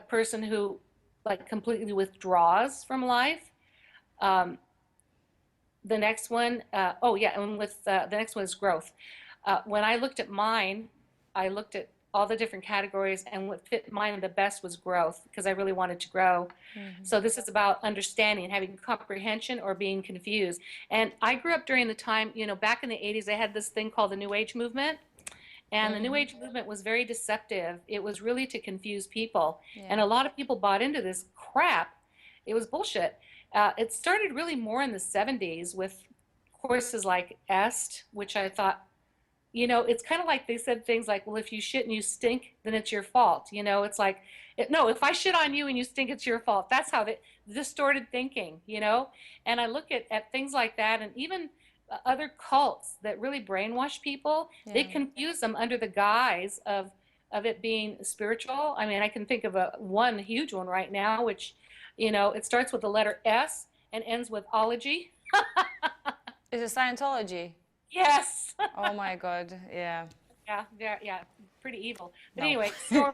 person who like completely withdraws from life. The next one, oh yeah, and with the next one is growth. When I looked at mine, I looked at all the different categories, and what fit mine the best was growth, because I really wanted to grow. So this is about understanding, having comprehension or being confused. And I grew up during the time, you know, back in the 80s, they had this thing called the New Age movement. And the New Age movement was very deceptive. It was really to confuse people. And a lot of people bought into this crap. It was bullshit. It started really more in the 70s with courses like EST, which I thought, you know, it's kind of like they said things like, well, if you shit and you stink, then it's your fault. You know, it's like, no, if I shit on you and you stink, it's your fault. That's how the distorted thinking, you know. And I look at things like that, and even other cults that really brainwash people, they confuse them under the guise of it being spiritual. I mean, I can think of one huge one right now, which, you know, it starts with the letter S and ends with ology. Is it Scientology? Yes. Oh my God, yeah. Yeah, pretty evil. But No. anyway, so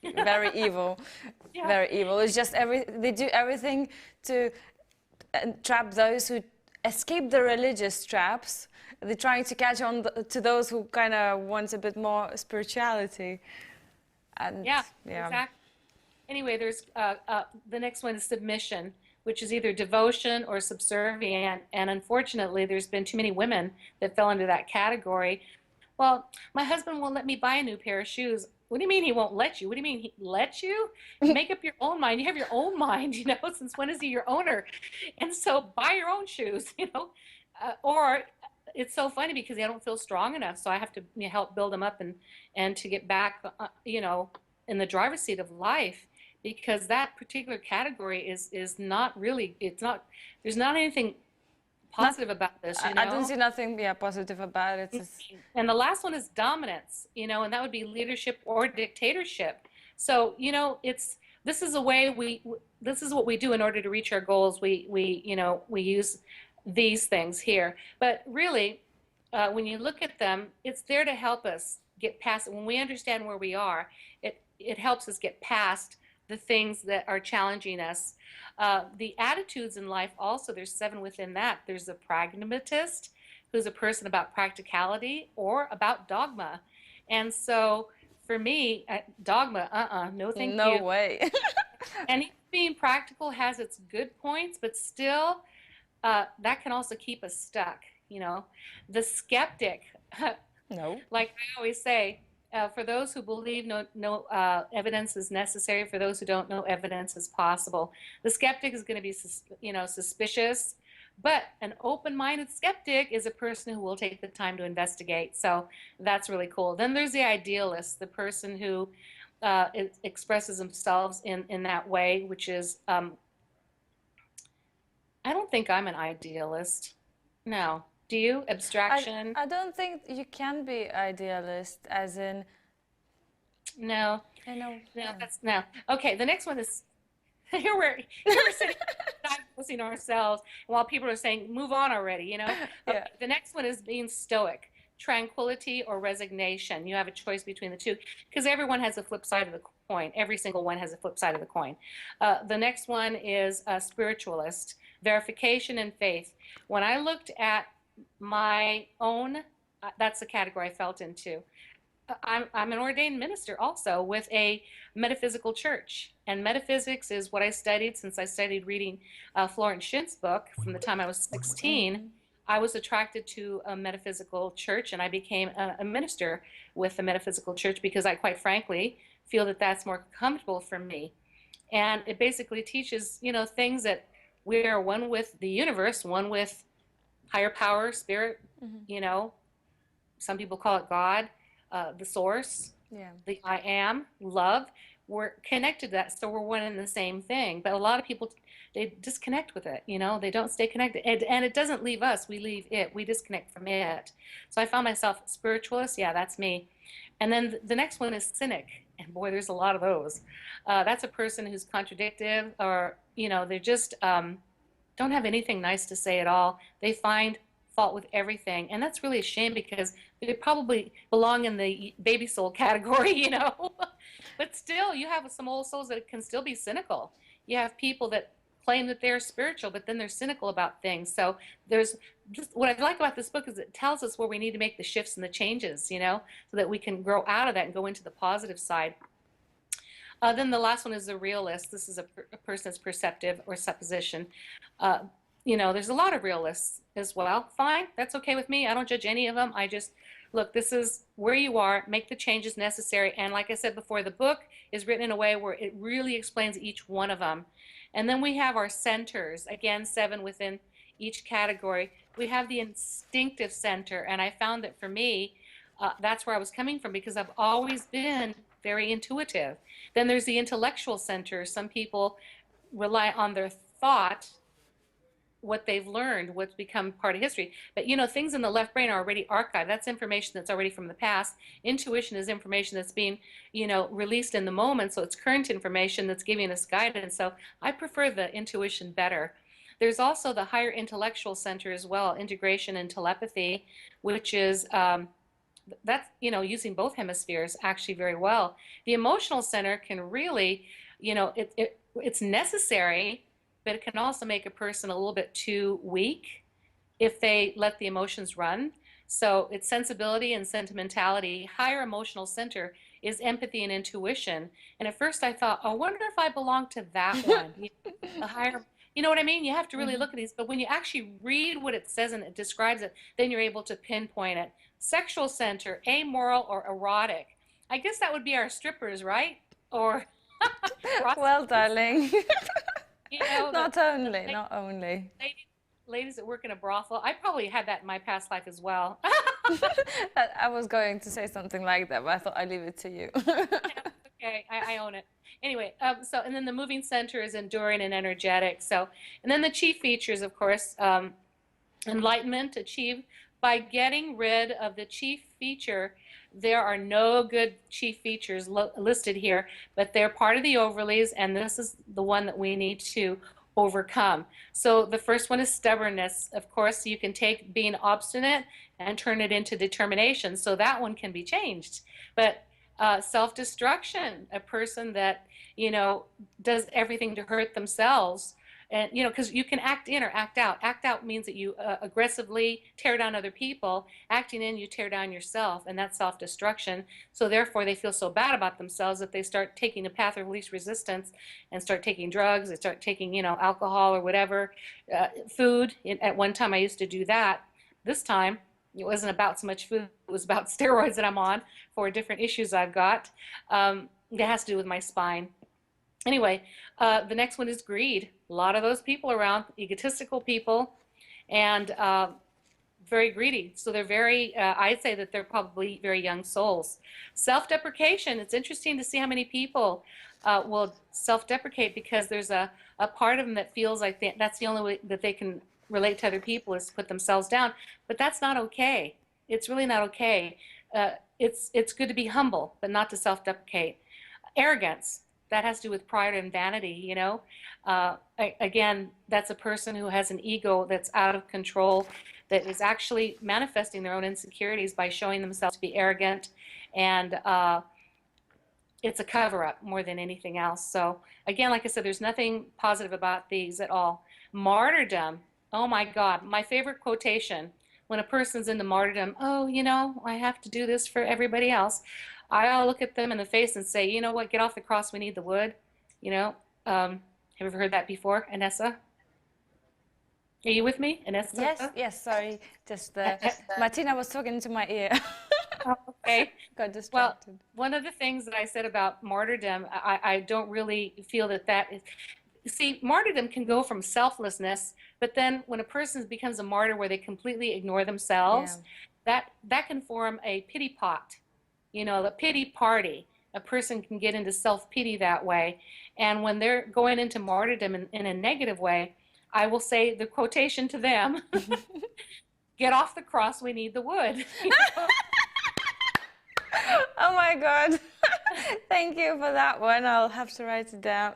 Very evil. Yeah. Very evil. It's just they do everything to trap those who escape the religious traps. They're trying to catch on to those who kind of want a bit more spirituality. And yeah, exactly. Anyway, there's the next one is submission, which is either devotion or subservient. And unfortunately, there's been too many women that fell into that category. Well, my husband won't let me buy a new pair of shoes. What do you mean he won't let you? What do you mean he lets you? Make up your own mind. You have your own mind, you know, since when is he your owner? And so buy your own shoes, you know. Or it's so funny because I don't feel strong enough, so I have to, you know, help build him up and to get back, you know, in the driver's seat of life. Because that particular category is not really, it's not, there's not anything positive about this, you know? I don't see nothing positive about it. And the last one is dominance, you know, and that would be leadership or dictatorship. So, you know, this is a way this is what we do in order to reach our goals. We you know, we use these things here. But really, when you look at them, it's there to help us get past, when we understand where we are, it helps us get past the things that are challenging us. The attitudes in life also, there's 7 within that. There's a pragmatist, who's a person about practicality or about dogma. And so for me, dogma, no thank you. No way. And being practical has its good points, but still, that can also keep us stuck, you know. The skeptic, No. like I always say, for those who believe no evidence is necessary, for those who don't, no evidence is possible. The skeptic is going to be, you know, suspicious, But an open-minded skeptic is a person who will take the time to investigate. So that's really cool. Then there's the idealist, the person who expresses themselves in that way, which is, I don't think I'm an idealist. No. Do you? Abstraction? I don't think you can be idealist, as in, No. you know, No, yeah. that's no. Okay, the next one is here we're sitting diagnosing ourselves while people are saying, move on already, you know? Okay, Yeah. the next one is being stoic, tranquility or resignation. You have a choice between the two because everyone has a flip side of the coin. Every single one has a flip side of the coin. The next one is a spiritualist, verification and faith. When I looked at my own, that's the category I felt into. I'm an ordained minister also with a metaphysical church. And metaphysics is what I studied since I studied reading Florence Schind's book from the time I was 16. I was attracted to a metaphysical church and I became a minister with the metaphysical church because I quite frankly feel that that's more comfortable for me. And it basically teaches, you know, things that we are one with the universe, one with higher power, spirit, you know, some people call it God, the source, Yeah. the I am, love. We're connected to that, so we're one and the same thing. But a lot of people, they disconnect with it, you know, they don't stay connected. And it doesn't leave us, we leave it, we disconnect from it. So I found myself spiritualist, yeah, that's me. And then the next one is cynic. And boy, there's a lot of those. That's a person who's contradictive or, you know, they're just don't have anything nice to say at all. They find fault with everything. And that's really a shame because they probably belong in the baby soul category, you know. But still, you have some old souls that can still be cynical. You have people that claim that they're spiritual, but then they're cynical about things. So there's just what I like about this book is it tells us where we need to make the shifts and the changes, you know, so that we can grow out of that and go into the positive side. Then the last one is the realist. This is a person that's perceptive or supposition. Uh, you know, there's a lot of realists as well. Fine, that's okay with me. I don't judge any of them. I just look, this is where you are, make the changes necessary. And like I said before, the book is written in a way where it really explains each one of them. And then we have our centers, again, 7 within each category. We have the instinctive center, and I found that for me, that's where I was coming from because I've always been very intuitive. Then there's the intellectual center. Some people rely on their thought, what they've learned, what's become part of history. But you know, things in the left brain are already archived. That's information that's already from the past. Intuition is information that's being, you know, released in the moment. So it's current information that's giving us guidance. So I prefer the intuition better. There's also the higher intellectual center as well, integration and telepathy, which is that's, you know, using both hemispheres actually very well. The emotional center can really, you know, it's necessary, but it can also make a person a little bit too weak if they let the emotions run. So it's sensibility and sentimentality. Higher emotional center is empathy and intuition. And at first I thought, I wonder if I belong to that one. The higher, you know what I mean? You have to really look at these. But when you actually read what it says and it describes it, then you're able to pinpoint it. Sexual center, amoral or erotic. I guess that would be our strippers, right? Or Well, prostitutes. darling. You know, Not the only, not only. ladies that work in a brothel. I probably had that in my past life as well. I was going to say something like that, but I thought I'd leave it to you. Okay, I own it. Anyway, so and then the moving center is enduring and energetic. So, and then the chief features, of course, enlightenment achieved by getting rid of the chief feature. There are no good chief features listed here, but they're part of the overlays, and this is the one that we need to overcome. So the first one is stubbornness. Of course, you can take being obstinate and turn it into determination. So that one can be changed. But self-destruction, a person that, you know, does everything to hurt themselves. And, you know, because you can act in or act out. Act out means that you aggressively tear down other people. Acting in, you tear down yourself, and that's self-destruction. So therefore, they feel so bad about themselves that they start taking a path of least resistance and start taking drugs. They start taking, you know, alcohol or whatever, food. At one time, I used to do that. This time, it wasn't about so much food. It was about steroids that I'm on for different issues I've got. It has to do with my spine. Anyway, the next one is greed. A lot of those people around, egotistical people. and very greedy. So they're very, I'd say that they're probably very young souls. Self-deprecation, it's interesting to see how many people will self-deprecate because there's a part of them that feels like that's the only way that they can relate to other people is to put themselves down. But that's not okay. It's really not okay. It's good to be humble, but not to self-deprecate. Arrogance, that has to do with pride and vanity, you know. Again, that's a person who has an ego that's out of control, that is actually manifesting their own insecurities by showing themselves to be arrogant, and it's a cover-up more than anything else. So again, like I said, there's nothing positive about these at all. Martyrdom, oh my God, my favorite quotation when a person's into martyrdom, oh, you know, I have to do this for everybody else. I'll look at them in the face and say, you know what, get off the cross, we need the wood. You know, have you ever heard that before, Anessa? Are you with me, Anessa? Yes, yes, sorry. Just Martina was talking into my ear. Oh, okay. Got Well, distracted. one of the things that I said about martyrdom, I don't really feel that that is. See, martyrdom can go from selflessness, but then when a person becomes a martyr where they completely ignore Yeah. themselves, that can form a pity pot, you know, the pity party. A person can get into self-pity that way. And when they're going into martyrdom in a negative way, I will say the quotation to them, get off the cross, we need the wood. You know? Oh my God. Thank you for that one. I'll have to write it down.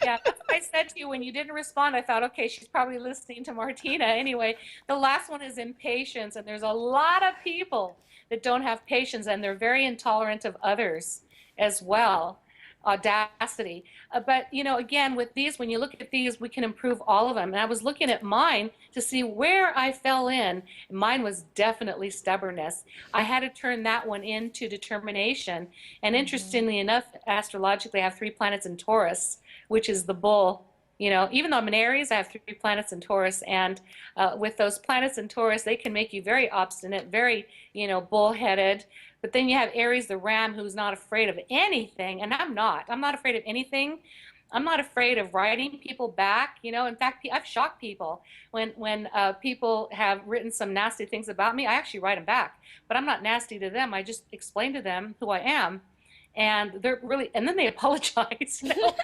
Yeah, that's what I said to you when you didn't respond. I thought, okay, she's probably listening to Martina. Anyway, the last one is impatience, and there's a lot of people that don't have patience, and they're very intolerant of others as well. Audacity. But, you know, again, with these, when you look at these, we can improve all of them. And I was looking at mine to see where I fell in. Mine was definitely stubbornness. I had to turn that one into determination. And interestingly enough, astrologically, I have 3 planets in Taurus, which is the bull. You know, even though I'm in Aries, I have 3 planets in Taurus, and with those planets in Taurus, they can make you very obstinate, very, you know, bullheaded. But then you have Aries, the ram, who's not afraid of anything, and I'm not. I'm not afraid of anything. I'm not afraid of writing people back. You know, in fact, I've shocked people when people have written some nasty things about me. I actually write them back, but I'm not nasty to them. I just explain to them who I am, and they're really, and then they apologize. You know?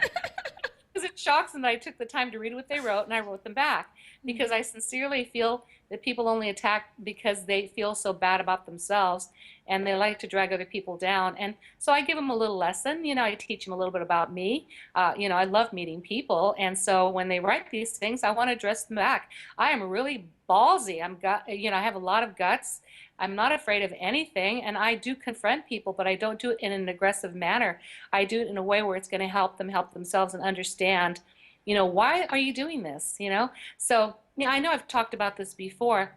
Because it shocks them that I took the time to read what they wrote and I wrote them back. Because I sincerely feel that people only attack because they feel so bad about themselves and they like to drag other people down. And so I give them a little lesson. You know, I teach them a little bit about me. You know, I love meeting people. And so when they write these things, I want to address them back. I am really ballsy. You know, I have a lot of guts. I'm not afraid of anything, and I do confront people, but I don't do it in an aggressive manner. I do it in a way where it's going to help them help themselves and understand, you know, why are you doing this, you know? So, yeah, I know I've talked about this before,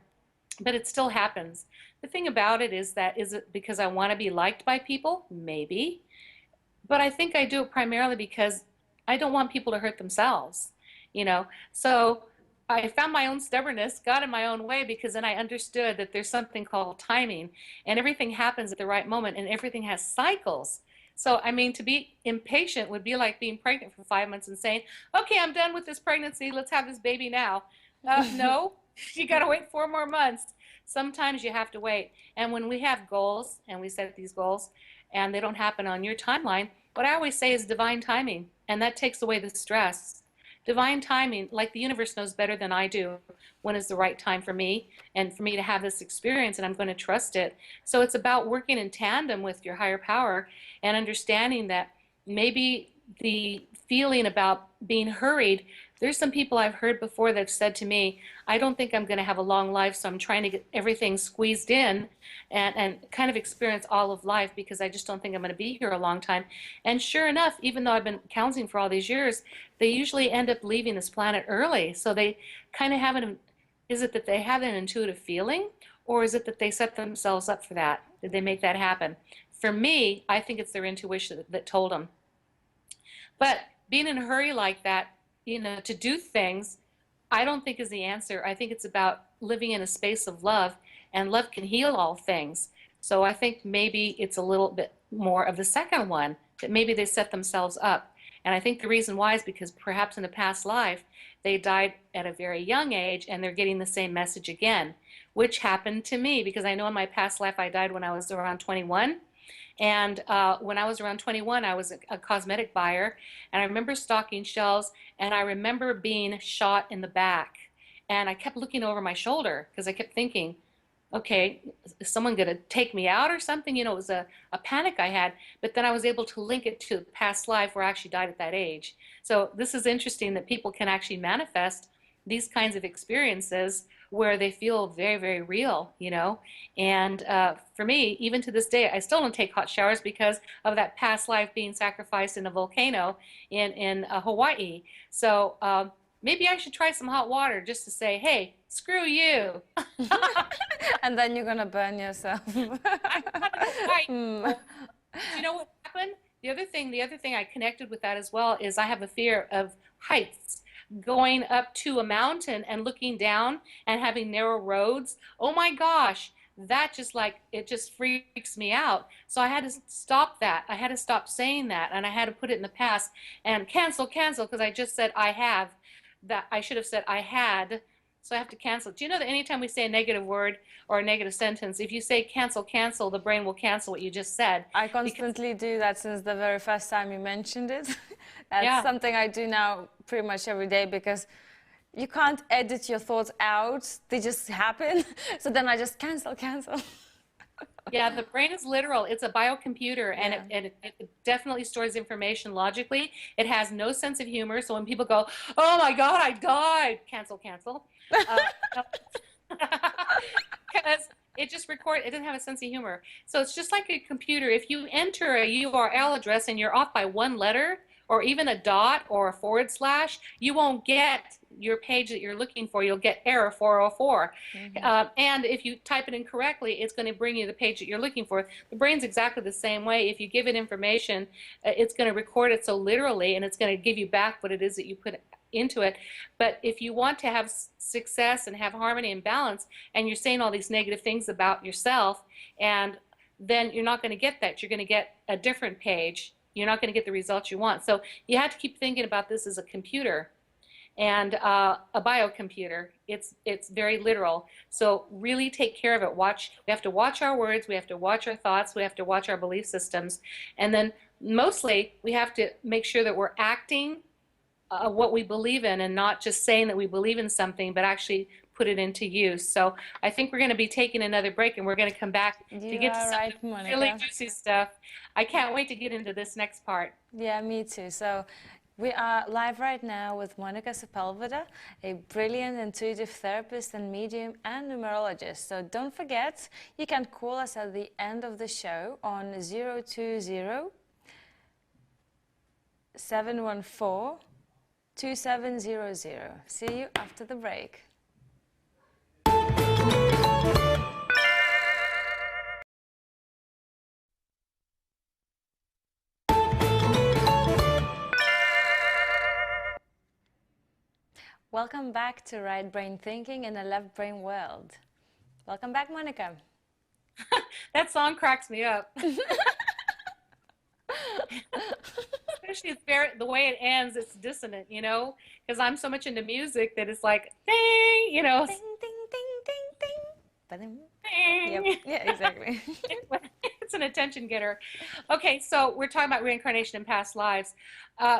but it still happens. The thing about it is that, is it because I want to be liked by people? Maybe. But I think I do it primarily because I don't want people to hurt themselves, you know? So I found my own stubbornness, got in my own way, because then I understood that there's something called timing, and everything happens at the right moment, and everything has cycles. So, I mean, to be impatient would be like being pregnant for 5 months and saying, okay, I'm done with this pregnancy, let's have this baby now. No, you got to wait 4 more months. Sometimes you have to wait. And when we have goals and we set these goals and they don't happen on your timeline, what I always say is divine timing, and that takes away the stress. Divine timing, like the universe knows better than I do when is the right time for me and for me to have this experience, and I'm going to trust it. So it's about working in tandem with your higher power and understanding that maybe the feeling about being hurried, there's some people I've heard before that have said to me, I don't think I'm going to have a long life, so I'm trying to get everything squeezed in and kind of experience all of life because I just don't think I'm going to be here a long time. And sure enough, even though I've been counseling for all these years, they usually end up leaving this planet early. So they kind of have an, is it that they have an intuitive feeling, or is it that they set themselves up for that? Did they make that happen? For me, I think it's their intuition that told them. But being in a hurry like that, you know, to do things, I don't think is the answer. I think it's about living in a space of love, and love can heal all things. So I think maybe it's a little bit more of the second one, that maybe they set themselves up. And I think the reason why is because perhaps in a past life, they died at a very young age and they're getting the same message again, which happened to me because I know in my past life I died when I was around 21. And when I was around 21, I was a cosmetic buyer, and I remember stocking shelves, and I remember being shot in the back. And I kept looking over my shoulder because I kept thinking, okay, is someone going to take me out or something? You know, it was a panic I had. But then I was able to link it to past life where I actually died at that age. So this is interesting that people can actually manifest these kinds of experiences where they feel very, very real, you know. And for me, even to this day, I still don't take hot showers because of that past life being sacrificed in a volcano in Hawaii. So maybe I should try some hot water just to say, hey, screw you. And then you're gonna burn yourself. Right. Mm. You know what happened? The other thing I connected with that as well is I have a fear of heights. Going up to a mountain and looking down and having narrow roads. Oh my gosh, that just like it just freaks me out. So I had to stop that. I had to stop saying that and I had to put it in the past and cancel because I just said I have. That I should have said I had. So I have to cancel. Do you know that anytime we say a negative word or a negative sentence, if you say cancel, the brain will cancel what you just said. I Because, constantly do that since the very first time you mentioned it. That's yeah. something I do now pretty much every day because you can't edit your thoughts out. They just happen. So then I just cancel. Yeah, the brain is literal. It's a biocomputer, and Yeah. it definitely stores information logically. It has no sense of humor. So when people go, "Oh my God, I died," cancel, because it just it doesn't have a sense of humor. So it's just like a computer. If you enter a URL address and you're off by one letter or even a dot or a forward slash, you won't get your page that you're looking for. You'll get error 404. And if you type it in correctly, it's going to bring you the page that you're looking for. The brain's exactly the same way. If you give it information, it's going to record it so literally, and it's going to give you back what it is that you put into it. But if you want to have success and have harmony and balance, and you're saying all these negative things about yourself, and then you're not going to get that. You're going to get a different page. You're not going to get the results you want. So you have to keep thinking about this as a computer and a biocomputer. It's very literal. So really take care of it. We have to watch our words. We have to watch our thoughts. We have to watch our belief systems. And then mostly we have to make sure that we're acting what we believe in and not just saying that we believe in something, but actually put it into use. So I think we're going to be taking another break and we're going to come back to You get to are some right, really Monica. juicy stuff. I can't wait to get into this next part. Yeah, me too. So we are live right now with Monnica Sepulveda, a brilliant intuitive therapist and medium and numerologist. So don't forget, you can call us at the end of the show on 020 714 2700. See you after the break. Welcome back to Right Brain Thinking in a Left Brain World. Welcome back, Monica. That song cracks me up. Especially the way it ends, it's dissonant, you know, because I'm so much into music that it's like, ding, you know. Ding, ding, ding, ding, ding. Ba-ding. Ding. Yep. Yeah, exactly. It's an attention getter. Okay, so we're talking about reincarnation in past lives.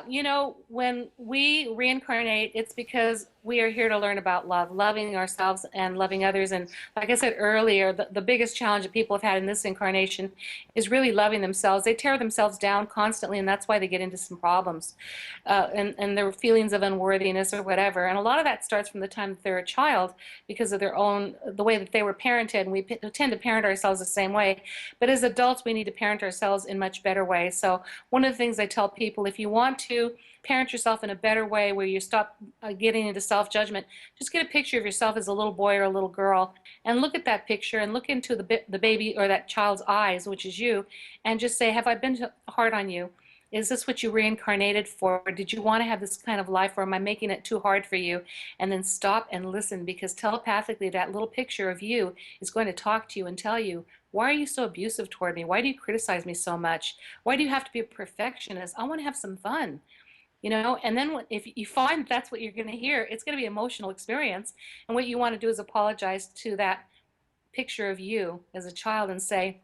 You know, when we reincarnate, it's because we are here to learn about love, loving ourselves and loving others. And like I said earlier, the biggest challenge that people have had in this incarnation is really loving themselves. They tear themselves down constantly, and that's why they get into some problems and their feelings of unworthiness or whatever. And a lot of that starts from the time that they're a child because of the way that they were parented, and we tend to parent ourselves the same way. But as adults, we need to parent ourselves in much better ways. So one of the things I tell people, if you want to parent yourself in a better way where you stop getting into self-judgment, just get a picture of yourself as a little boy or a little girl and look at that picture and look into the baby or that child's eyes, which is you, and just say, have I been hard on you? Is this what you reincarnated for? Did you want to have this kind of life, or am I making it too hard for you? And then stop and listen, because telepathically that little picture of you is going to talk to you and tell you, why are you so abusive toward me? Why do you criticize me so much? Why do you have to be a perfectionist? I want to have some fun. you know. And then if you find that's what you're going to hear, it's going to be an emotional experience. And what you want to do is apologize to that picture of you as a child and say,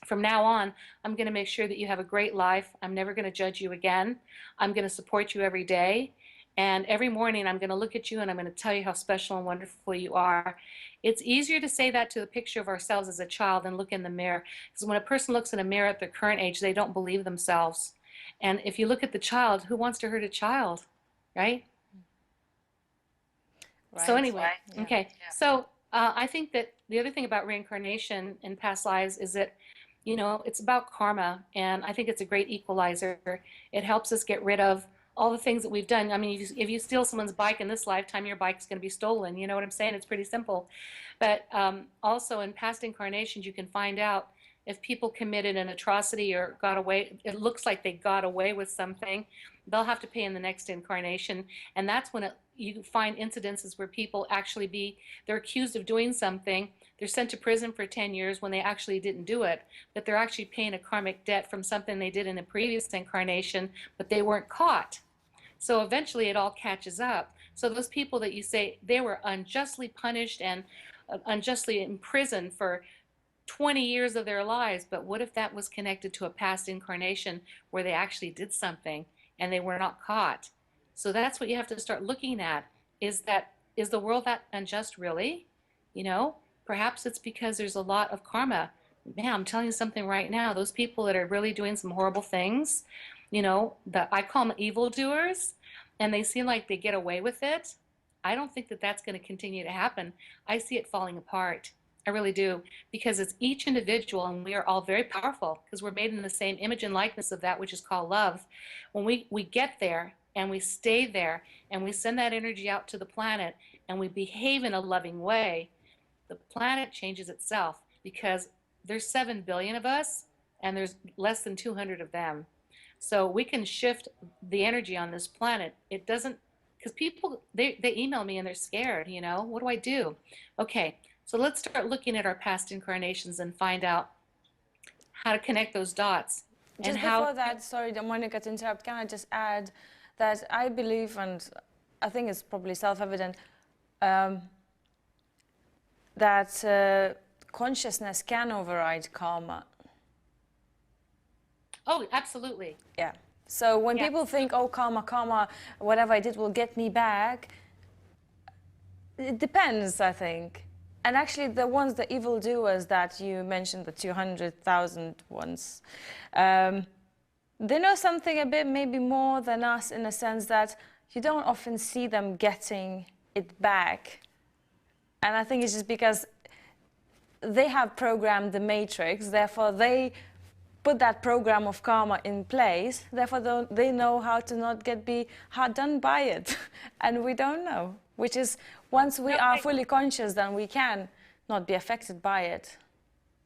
from now on, I'm going to make sure that you have a great life. I'm never going to judge you again. I'm going to support you every day. And every morning, I'm going to look at you and I'm going to tell you how special and wonderful you are. It's easier to say that to a picture of ourselves as a child than look in the mirror. Because when a person looks in a mirror at their current age, they don't believe themselves. And if you look at the child, who wants to hurt a child, right? So Right. anyway, Yeah. okay. So I think that the other thing about reincarnation and past lives is that, you know, it's about karma, and I think it's a great equalizer. It helps us get rid of all the things that we've done. I mean, if you steal someone's bike in this lifetime, your bike's going to be stolen. You know what I'm saying? It's pretty simple. But also in past incarnations, you can find out if people committed an atrocity or got away, it looks like they got away with something, they'll have to pay in the next incarnation. And that's when you find incidences where people actually they're accused of doing something. They're sent to prison for 10 years when they actually didn't do it, but they're actually paying a karmic debt from something they did in a previous incarnation, but they weren't caught. So eventually it all catches up. So those people that you say they were unjustly punished and unjustly imprisoned for 20 years of their lives, but what if that was connected to a past incarnation where they actually did something and they were not caught? So that's what you have to start looking at. Is the world that unjust really? You know, perhaps it's because there's a lot of karma. Man, I'm telling you something right now. Those people that are really doing some horrible things, you know, I call them evildoers, and they seem like they get away with it. I don't think that that's going to continue to happen. I see it falling apart. I really do, because it's each individual, and we are all very powerful because we're made in the same image and likeness of that which is called love. When we get there and we stay there and we send that energy out to the planet and we behave in a loving way, the planet changes itself, because there's 7 billion of us and there's less than 200 of them. So we can shift the energy on this planet. It doesn't, because people, they email me and they're scared, you know, what do I do? Okay, so let's start looking at our past incarnations and find out how to connect those dots. Just And before how, that, sorry, Monica, to interrupt, can I just add that I believe, and I think it's probably self-evident, that consciousness can override karma. oh, absolutely. Yeah. So when Yeah. people think, oh, karma, karma, whatever I did will get me back, it depends, I think. And actually, the ones, the evildoers that you mentioned, the 200,000 ones, they know something a bit maybe more than us, in a sense that you don't often see them getting it back. And I think it's just because they have programmed the matrix, therefore they put that program of karma in place, therefore they know how to not be hard done by it. And we don't know, which is, once we are fully conscious, then we can not be affected by it.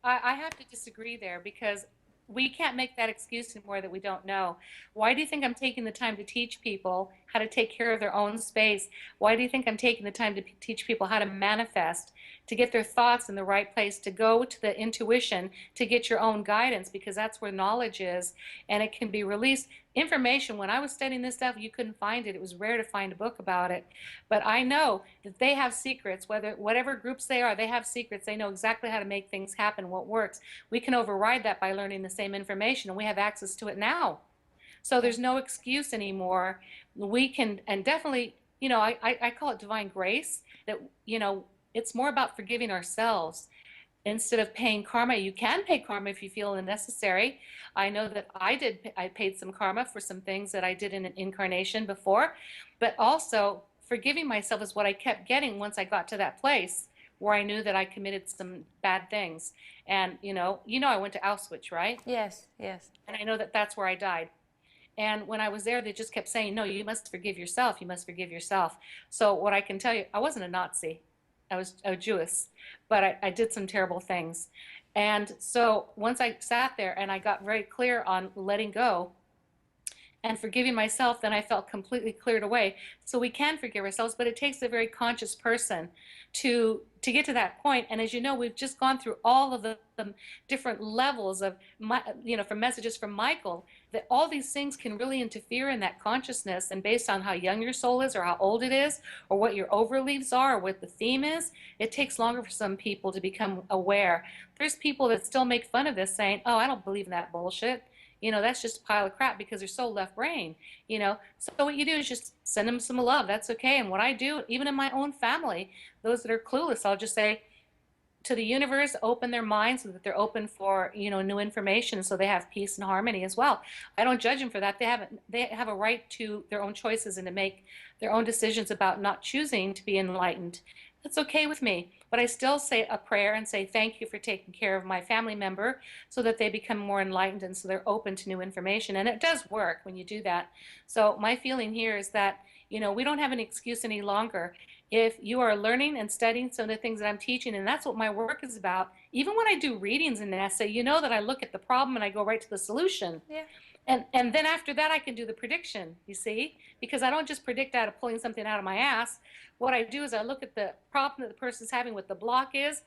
I have to disagree there, because we can't make that excuse anymore that we don't know. Why do you think I'm taking the time to teach people how to take care of their own space? Why do you think I'm taking the time to teach people how to manifest, to get their thoughts in the right place, to go to the intuition, to get your own guidance, because that's where knowledge is, and it can be released. Information, when I was studying this stuff, you couldn't find it. It was rare to find a book about it. But I know that they have secrets, whatever groups they are, they have secrets. They know exactly how to make things happen, what works. We can override that by learning the same information, and we have access to it now. So there's no excuse anymore. We can, and definitely, you know, I call it divine grace, that, you know, it's more about forgiving ourselves. Instead of paying karma, you can pay karma if you feel necessary. I know that I paid some karma for some things that I did in an incarnation before, but also forgiving myself is what I kept getting once I got to that place where I knew that I committed some bad things. And, you know, I went to Auschwitz, right? Yes, yes. And I know that that's where I died. And when I was there, they just kept saying, no, you must forgive yourself. You must forgive yourself. So what I can tell you, I wasn't a Nazi. I was Jewish, but I did some terrible things. And so once I sat there and I got very clear on letting go, and forgiving myself, then I felt completely cleared away. So we can forgive ourselves, but it takes a very conscious person to get to that point. And as you know, we've just gone through all of the different levels of from messages from Michael, that all these things can really interfere in that consciousness. And based on how young your soul is, or how old it is, or what your overleaves are, or what the theme is, it takes longer for some people to become aware. There's people that still make fun of this, saying, "Oh, I don't believe in that bullshit. That's just a pile of crap," because they're so left brain. So what you do is just send them some love. That's okay. And what I do, even in my own family, those that are clueless, I'll just say to the universe, open their minds so that they're open for new information, so they have peace and harmony as well. I don't judge them for that. They have a right to their own choices and to make their own decisions about not choosing to be enlightened. That's okay with me. But I still say a prayer and say thank you for taking care of my family member, so that they become more enlightened and so they're open to new information. And it does work when you do that. So my feeling here is that we don't have an excuse any longer. If you are learning and studying some of the things that I'm teaching, and that's what my work is about, even when I do readings in an essay, that I look at the problem and I go right to the solution. Yeah. And then after that, I can do the prediction, you see, because I don't just predict out of pulling something out of my ass. What I do is I look at the problem that the person's having, what the block is,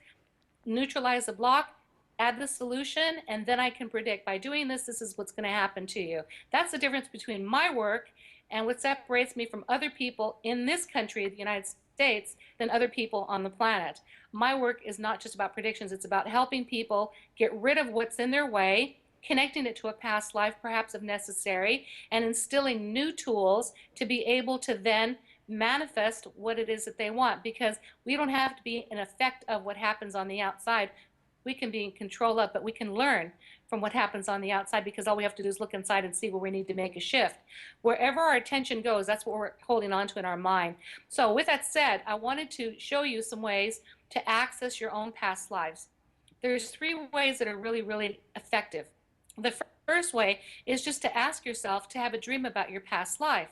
neutralize the block, add the solution, and then I can predict, by doing this, this is what's going to happen to you. That's the difference between my work and what separates me from other people in this country, the United States, than other people on the planet. My work is not just about predictions. It's about helping people get rid of what's in their way, connecting it to a past life, perhaps if necessary, and instilling new tools to be able to then manifest what it is that they want. Because we don't have to be an effect of what happens on the outside. We can be in control of, but we can learn from what happens on the outside, because all we have to do is look inside and see where we need to make a shift. Wherever our attention goes, that's what we're holding on to in our mind. So with that said, I wanted to show you some ways to access your own past lives. There's 3 ways that are really, really effective. The first way is just to ask yourself to have a dream about your past life.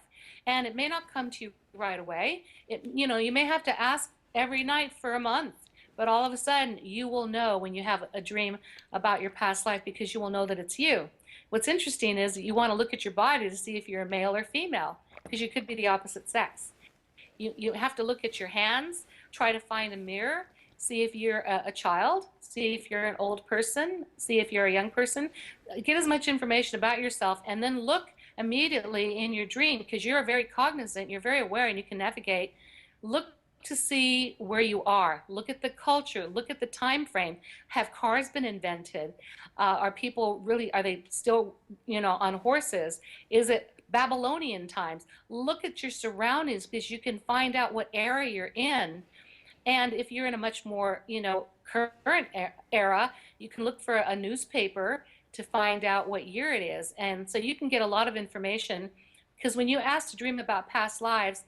And it may not come to you right away. You may have to ask every night for a month. But all of a sudden, you will know when you have a dream about your past life, because you will know that it's you. What's interesting is that you want to look at your body to see if you're a male or female, because you could be the opposite sex. You have to look at your hands, try to find a mirror, see if you're a child, see if you're an old person, see if you're a young person. Get as much information about yourself, and then look immediately in your dream, because you're very cognizant, you're very aware, and you can navigate. Look to see where you are. Look at the culture. Look at the time frame. Have cars been invented? Are they still, on horses? Is it Babylonian times? Look at your surroundings, because you can find out what era you're in. And if you're in a much more, current era, you can look for a newspaper to find out what year it is. And so you can get a lot of information, because when you ask to dream about past lives,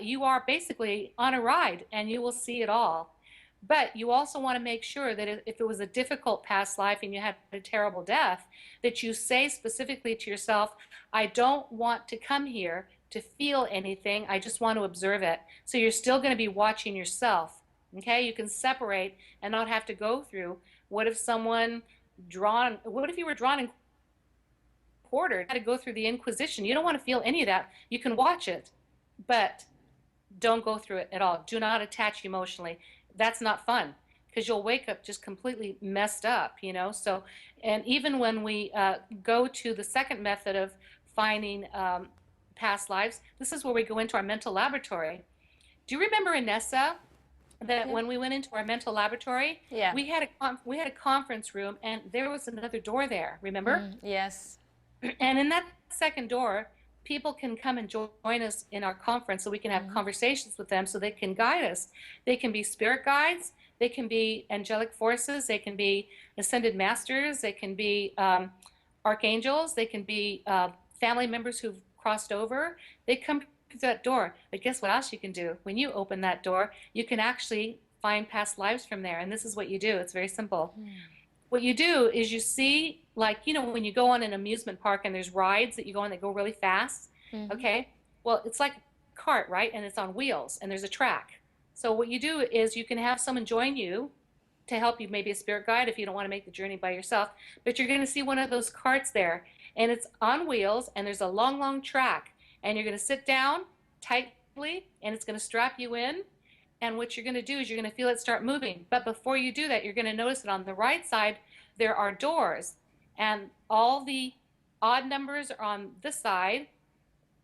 you are basically on a ride, and you will see it all. But you also want to make sure that if it was a difficult past life and you had a terrible death, that you say specifically to yourself, I don't want to come here to feel anything. I just want to observe it. So you're still going to be watching yourself. Okay? You can separate and not have to go through. What if you were drawn and quartered? Had to go through the Inquisition. You don't want to feel any of that. You can watch it, but don't go through it at all. Do not attach emotionally. That's not fun, because you'll wake up just completely messed up, So, and even when we go to the second method of finding past lives, this is where we go into our mental laboratory. Do you remember, Inessa, that when we went into our mental laboratory, we had a conference room, and there was another door there, remember? Yes. And in that second door, people can come and join us in our conference, so we can have conversations with them, so they can guide us. They can be spirit guides, they can be angelic forces, they can be ascended masters, they can be archangels, they can be family members who've crossed over. They come through that door. But guess what else you can do? When you open that door, you can actually find past lives from there. And this is what you do. It's very simple. What you do is you see, like, when you go on an amusement park and there's rides that you go on that go really fast, okay? Well, it's like a cart, right? And it's on wheels, and there's a track. So what you do is you can have someone join you to help you, maybe a spirit guide if you don't want to make the journey by yourself, but you're going to see one of those carts there. and it's on wheels, and there's a long, long track, and you're going to sit down tightly, and it's going to strap you in. And what you're going to do is you're going to feel it start moving. But before you do that, you're going to notice that on the right side, there are doors, and all the odd numbers are on this side,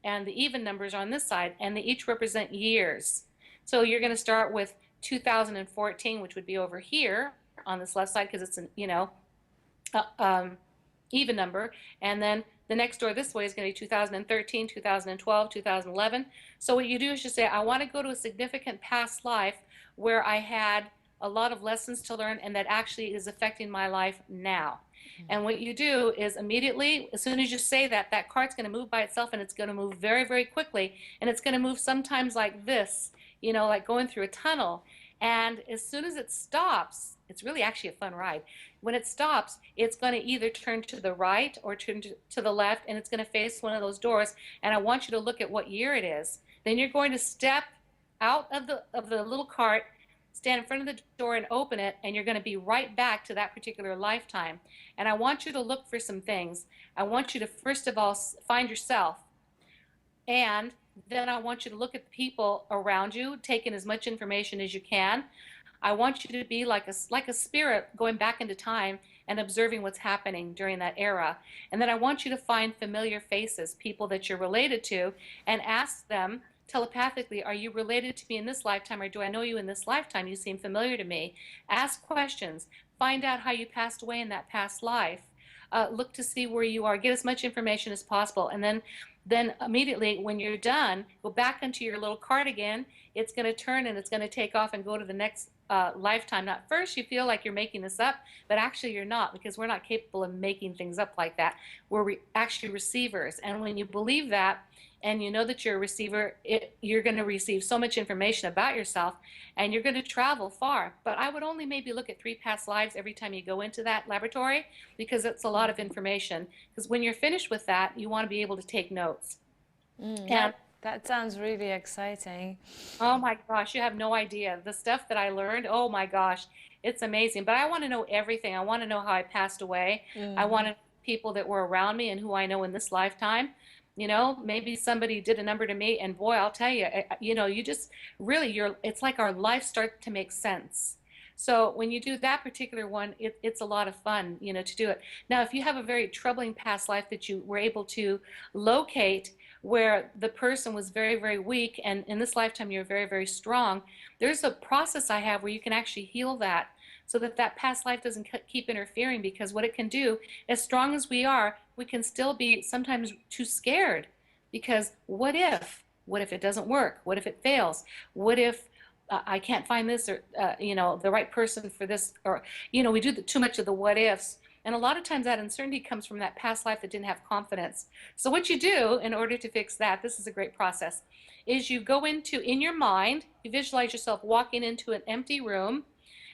and the even numbers are on this side, and they each represent years. So you're going to start with 2014, which would be over here on this left side because it's an, uh, um, even number. And then the next door this way is going to be 2013, 2012, 2011. So what you do is you say, I want to go to a significant past life where I had a lot of lessons to learn and that actually is affecting my life now. And what you do is immediately, as soon as you say that, that card's going to move by itself, and it's going to move very, very quickly. And it's going to move sometimes like this, like going through a tunnel. And as soon as it stops, it's really actually a fun ride. When it stops, it's going to either turn to the right or turn to the left, and it's going to face one of those doors. And I want you to look at what year it is. Then you're going to step out of the little cart, stand in front of the door and open it, and you're going to be right back to that particular lifetime. And I want you to look for some things. I want you to, first of all, find yourself. And then I want you to look at the people around you, take in as much information as you can. I want you to be like a spirit going back into time and observing what's happening during that era. And then I want you to find familiar faces, people that you're related to, and ask them telepathically, are you related to me in this lifetime, or do I know you in this lifetime? You seem familiar to me. Ask questions. Find out how you passed away in that past life. Look to see where you are. Get as much information as possible. And then immediately when you're done, go back into your little cart again. It's going to turn and it's going to take off and go to the next lifetime. Now, at first you feel like you're making this up, but actually you're not, because we're not capable of making things up like that. We're actually receivers. And when you believe that, and you know that you're a receiver, you're going to receive so much information about yourself, and you're going to travel far. But I would only maybe look at 3 past lives every time you go into that laboratory, because it's a lot of information. Because when you're finished with that, you want to be able to take notes. And that sounds really exciting. Oh my gosh, you have no idea. The stuff that I learned, oh my gosh, it's amazing. But I want to know everything. I want to know how I passed away. I want to know people that were around me and who I know in this lifetime. Maybe somebody did a number to me, and boy, I'll tell you, you just really, it's like our life starts to make sense. So when you do that particular one, it's a lot of fun, to do it. Now, if you have a very troubling past life that you were able to locate, where the person was very, very weak, and in this lifetime you're very, very strong, there's a process I have where you can actually heal that, so that that past life doesn't keep interfering. Because what it can do, as strong as we are, we can still be sometimes too scared. Because what if it doesn't work? What if it fails? What if I can't find this, or the right person for this? Or we do too much of the what ifs. And a lot of times that uncertainty comes from that past life that didn't have confidence. So what you do in order to fix that, this is a great process, is you go in your mind, you visualize yourself walking into an empty room,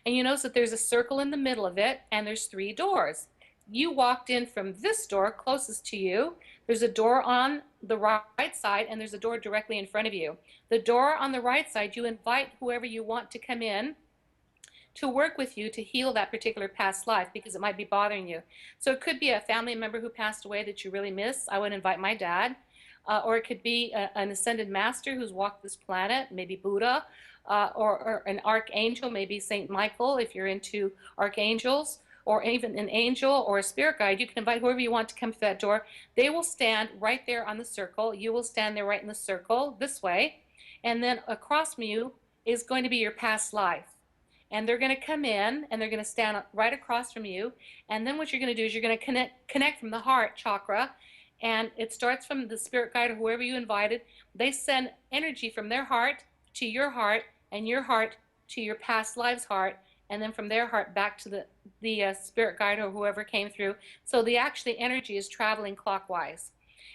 and you notice that there's a circle in the middle of it, and there's 3 doors. You walked in from this door closest to you. There's a door on the right side, and there's a door directly in front of you. The door on the right side, you invite whoever you want to come in to work with you to heal that particular past life, because it might be bothering you. So it could be a family member who passed away that you really miss. I would invite my dad. Or it could be an ascended master who's walked this planet, maybe Buddha, or an archangel, maybe Saint Michael if you're into archangels, or even an angel or a spirit guide. You can invite whoever you want to come to that door. They will stand right there on the circle. You will stand there right in the circle this way. And then across from you is going to be your past life. And they're going to come in, and they're going to stand right across from you. And then what you're going to do is you're going to connect from the heart chakra. And it starts from the spirit guide or whoever you invited. They send energy from their heart to your heart, and your heart to your past lives heart, and then from their heart back to the spirit guide or whoever came through. So the actually energy is traveling clockwise,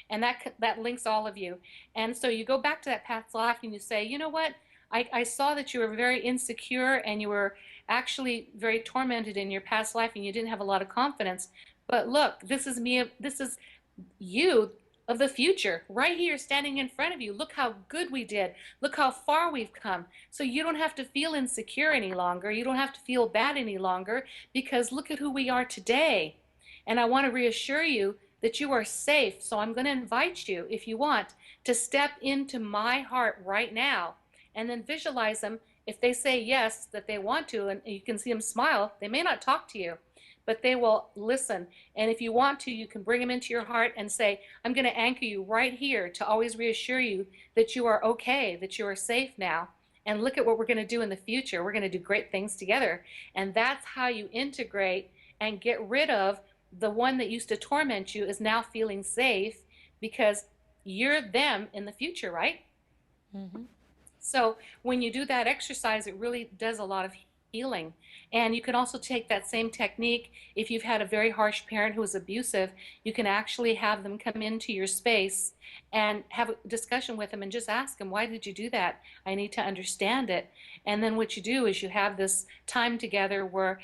and that links all of you. And so you go back to that past life and you say, you know what? I saw that you were very insecure, and you were actually very tormented in your past life, and you didn't have a lot of confidence. But look, this is me. This is you of the future right here standing in front of you. Look how good we did. Look how far we've come. So you don't have to feel insecure any longer. You don't have to feel bad any longer, because look at who we are today. And I want to reassure you that you are safe. So I'm going to invite you, if you want, to step into my heart right now, and then visualize them. If they say yes, that they want to, and you can see them smile, they may not talk to you, but they will listen. And if you want to, you can bring them into your heart and say, I'm going to anchor you right here to always reassure you that you are okay, that you are safe now. And look at what we're going to do in the future. We're going to do great things together. And that's how you integrate and get rid of the one that used to torment you is now feeling safe because you're them in the future, right? Mm-hmm. So when you do that exercise, it really does a lot of healing. And you can also take that same technique if you've had a very harsh parent who was abusive. You can actually have them come into your space and have a discussion with them and just ask them, why did you do that? I need to understand it. And then what you do is you have this time together where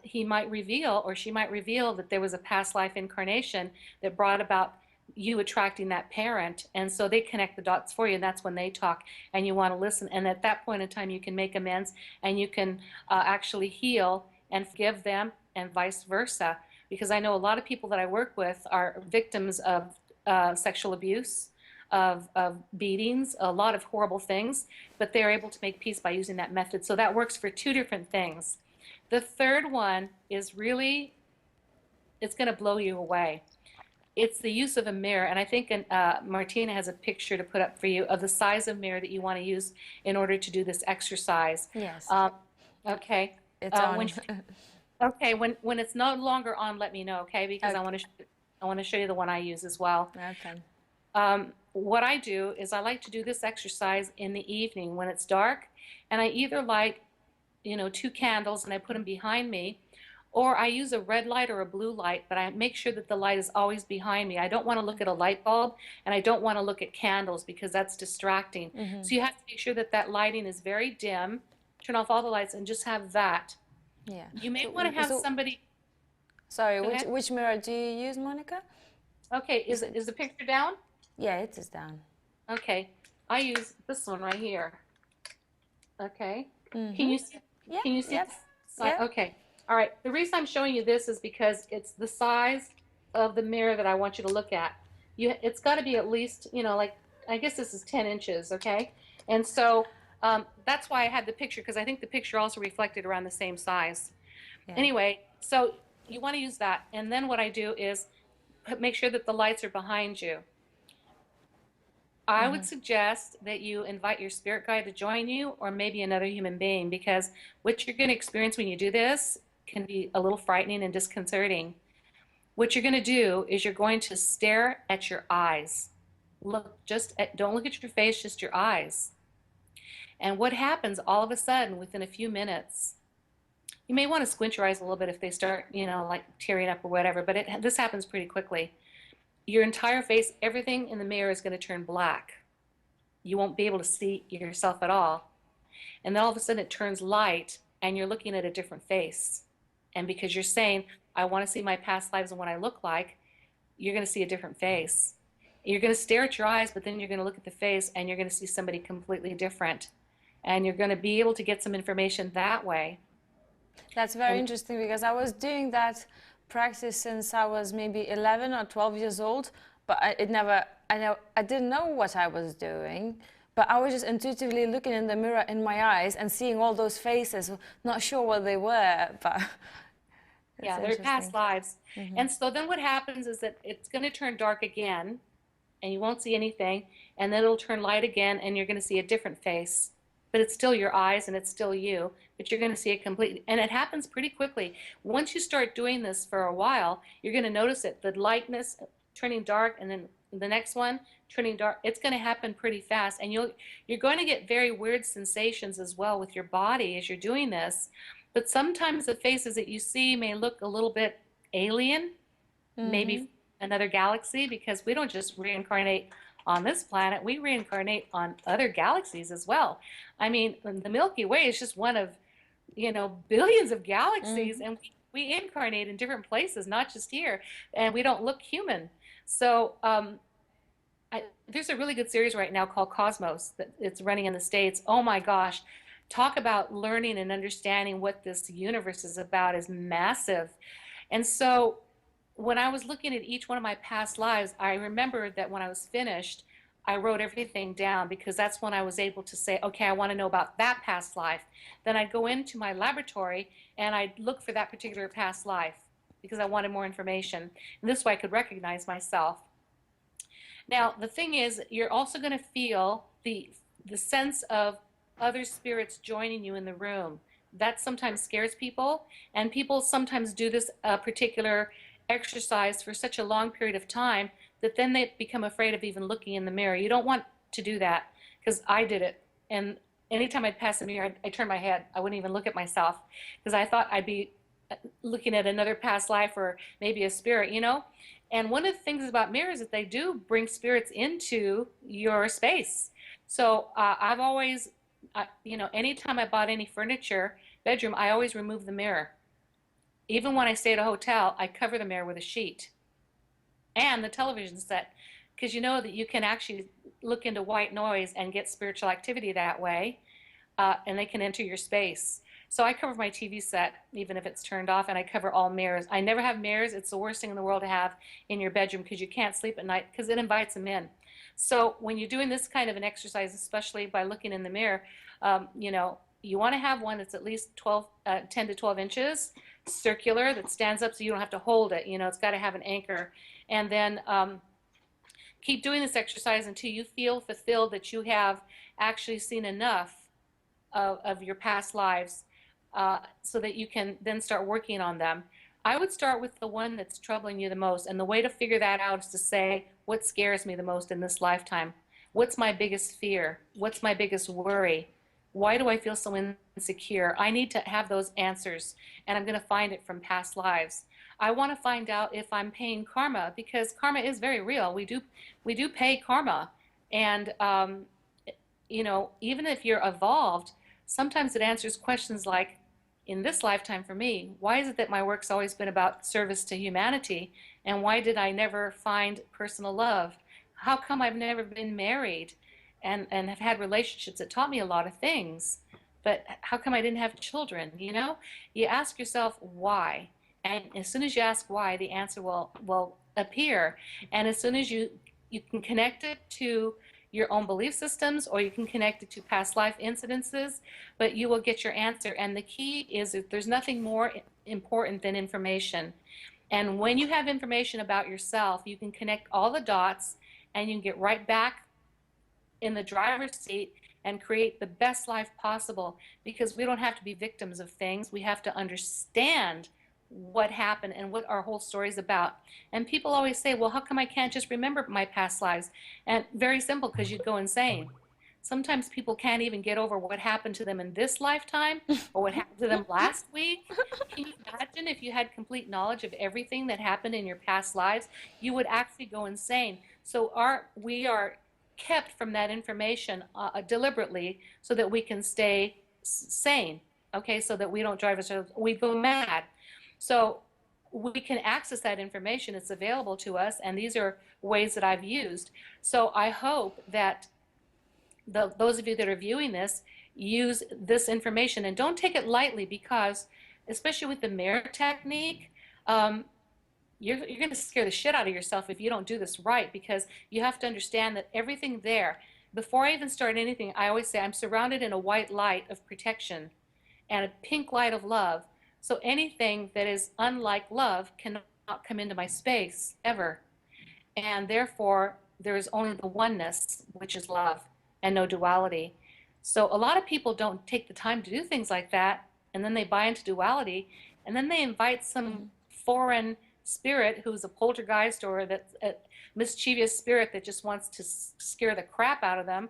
he might reveal or she might reveal that there was a past life incarnation that brought about you attracting that parent, and so they connect the dots for you, and that's when they talk and you want to listen, and at that point in time you can make amends and you can actually heal and forgive them and vice versa, because I know a lot of people that I work with are victims of sexual abuse, of beatings, a lot of horrible things, but they're able to make peace by using that method. So that works for two different things. The third one is really, it's going to blow you away. It's the use of a mirror, and I think Martina has a picture to put up for you of the size of mirror that you want to use in order to do this exercise. Yes. Okay. It's on. Okay, when it's no longer on, let me know, okay? Because Okay. I want to show you the one I use as well. Okay. What I do is I like to do this exercise in the evening when it's dark, and I either light, two candles and I put them behind me, or I use a red light or a blue light, but I make sure that the light is always behind me. I don't want to look at a light bulb, and I don't want to look at candles because that's distracting. Mm-hmm. So you have to make sure that that lighting is very dim. Turn off all the lights and just have that. Yeah. You may want to have somebody. Sorry, Go ahead. which mirror do you use, Monica? Okay, is the picture down? Yeah, it is down. Okay, I use this one right here. Okay, Mm-hmm. can you see? Yeah. Can you see? Yes. Yeah. Okay. All right. The reason I'm showing you this is because it's the size of the mirror that I want you to look at. It's got to be at least, like, I guess this is 10 inches, okay? And so that's why I had the picture, because I think the picture also reflected around the same size. Yeah. Anyway, so you want to use that. And then what I do is make sure that the lights are behind you. I would suggest that you invite your spirit guide to join you, or maybe another human being, because what you're going to experience when you do this can be a little frightening and disconcerting. What you're going to do is you're going to stare at your eyes. Don't look at your face, just your eyes. And what happens all of a sudden within a few minutes, you may want to squint your eyes a little bit if they start, like tearing up or whatever, but this happens pretty quickly. Your entire face, everything in the mirror is going to turn black. You won't be able to see yourself at all. And then all of a sudden it turns light and you're looking at a different face. And because you're saying, I want to see my past lives and what I look like, you're going to see a different face. You're going to stare at your eyes, but then you're going to look at the face and you're going to see somebody completely different. And you're going to be able to get some information that way. That's very interesting, because I was doing that practice since I was maybe 11 or 12 years old, but I didn't know what I was doing, but I was just intuitively looking in the mirror in my eyes and seeing all those faces, not sure what they were, but yeah, they're past lives. And so then what happens is that it's going to turn dark again and you won't see anything, and then it'll turn light again and you're going to see a different face. But it's still your eyes and it's still you, but you're going to see it completely. And it happens pretty quickly. Once you start doing this for a while, you're going to notice it, the lightness turning dark, and then the next one turning dark. It's going to happen pretty fast. And you're going to get very weird sensations as well with your body as you're doing this. But sometimes the faces that you see may look a little bit alien, maybe another galaxy, because we don't just reincarnate on this planet, we reincarnate on other galaxies as well. I mean, the Milky Way is just one of, billions of galaxies, and we incarnate in different places, not just here, and we don't look human. So there's a really good series right now called Cosmos that it's running in the States. Oh my gosh, talk about learning and understanding what this universe is about is massive. And so when I was looking at each one of my past lives, I remembered that when I was finished, I wrote everything down because that's when I was able to say, okay, I want to know about that past life. Then I'd go into my laboratory and I'd look for that particular past life because I wanted more information. And this way I could recognize myself. Now, the thing is, you're also going to feel the sense of other spirits joining you in the room. That sometimes scares people, and people sometimes do this particular exercise for such a long period of time that then they become afraid of even looking in the mirror. You don't want to do that, because I did it, and anytime I'd pass the mirror, I'd turn my head. I wouldn't even look at myself because I thought I'd be looking at another past life or maybe a spirit, you know? And one of the things about mirrors is that they do bring spirits into your space. So I've always, you know, anytime I bought any furniture, bedroom, I always remove the mirror. Even when I stay at a hotel, I cover the mirror with a sheet and the television set, because you know that you can actually look into white noise and get spiritual activity that way, and they can enter your space. So I cover my TV set, even if it's turned off, and I cover all mirrors. I never have mirrors. It's the worst thing in the world to have in your bedroom because you can't sleep at night because it invites them in. So when you're doing this kind of an exercise, especially by looking in the mirror, you know, you want to have one that's at least 10 to 12 inches, circular, that stands up so you don't have to hold it. You know, it's got to have an anchor. And then keep doing this exercise until you feel fulfilled that you have actually seen enough of your past lives, so that you can then start working on them. I would start with the one that's troubling you the most. And the way to figure that out is to say, what scares me the most in this lifetime? What's my biggest fear? What's my biggest worry? Why do I feel so insecure? I need to have those answers, and I'm going to find it from past lives. I want to find out if I'm paying karma, because karma is very real. We do pay karma. And, you know, even if you're evolved, sometimes it answers questions like, in this lifetime for me, why is it that my work's always been about service to humanity? And why did I never find personal love? How come I've never been married and have had relationships that taught me a lot of things? But how come I didn't have children? You know, you ask yourself why. And as soon as you ask why, the answer will appear. And as soon as you can connect it to your own belief systems, or you can connect it to past life incidences, but you will get your answer. And the key is that there's nothing more important than information. And when you have information about yourself, you can connect all the dots and you can get right back in the driver's seat and create the best life possible, because we don't have to be victims of things. We have to understand what happened and what our whole story is about. And people always say, well, how come I can't just remember my past lives? And very simple, because you'd go insane. Sometimes people can't even get over what happened to them in this lifetime or what happened to them last week. Can you imagine if you had complete knowledge of everything that happened in your past lives? You would actually go insane. So we are kept from that information deliberately so that we can stay sane, okay, so that we don't drive ourselves, we go mad. So we can access that information. It's available to us, and these are ways that I've used. So I hope that those of you that are viewing this use this information, and don't take it lightly, because especially with the mirror technique, you're going to scare the shit out of yourself if you don't do this right, because you have to understand that everything there, before I even start anything, I always say I'm surrounded in a white light of protection and a pink light of love. So anything that is unlike love cannot come into my space ever. And therefore, there is only the oneness, which is love, and no duality. So a lot of people don't take the time to do things like that, and then they buy into duality, and then they invite some foreign spirit who's a poltergeist or that's a mischievous spirit that just wants to scare the crap out of them.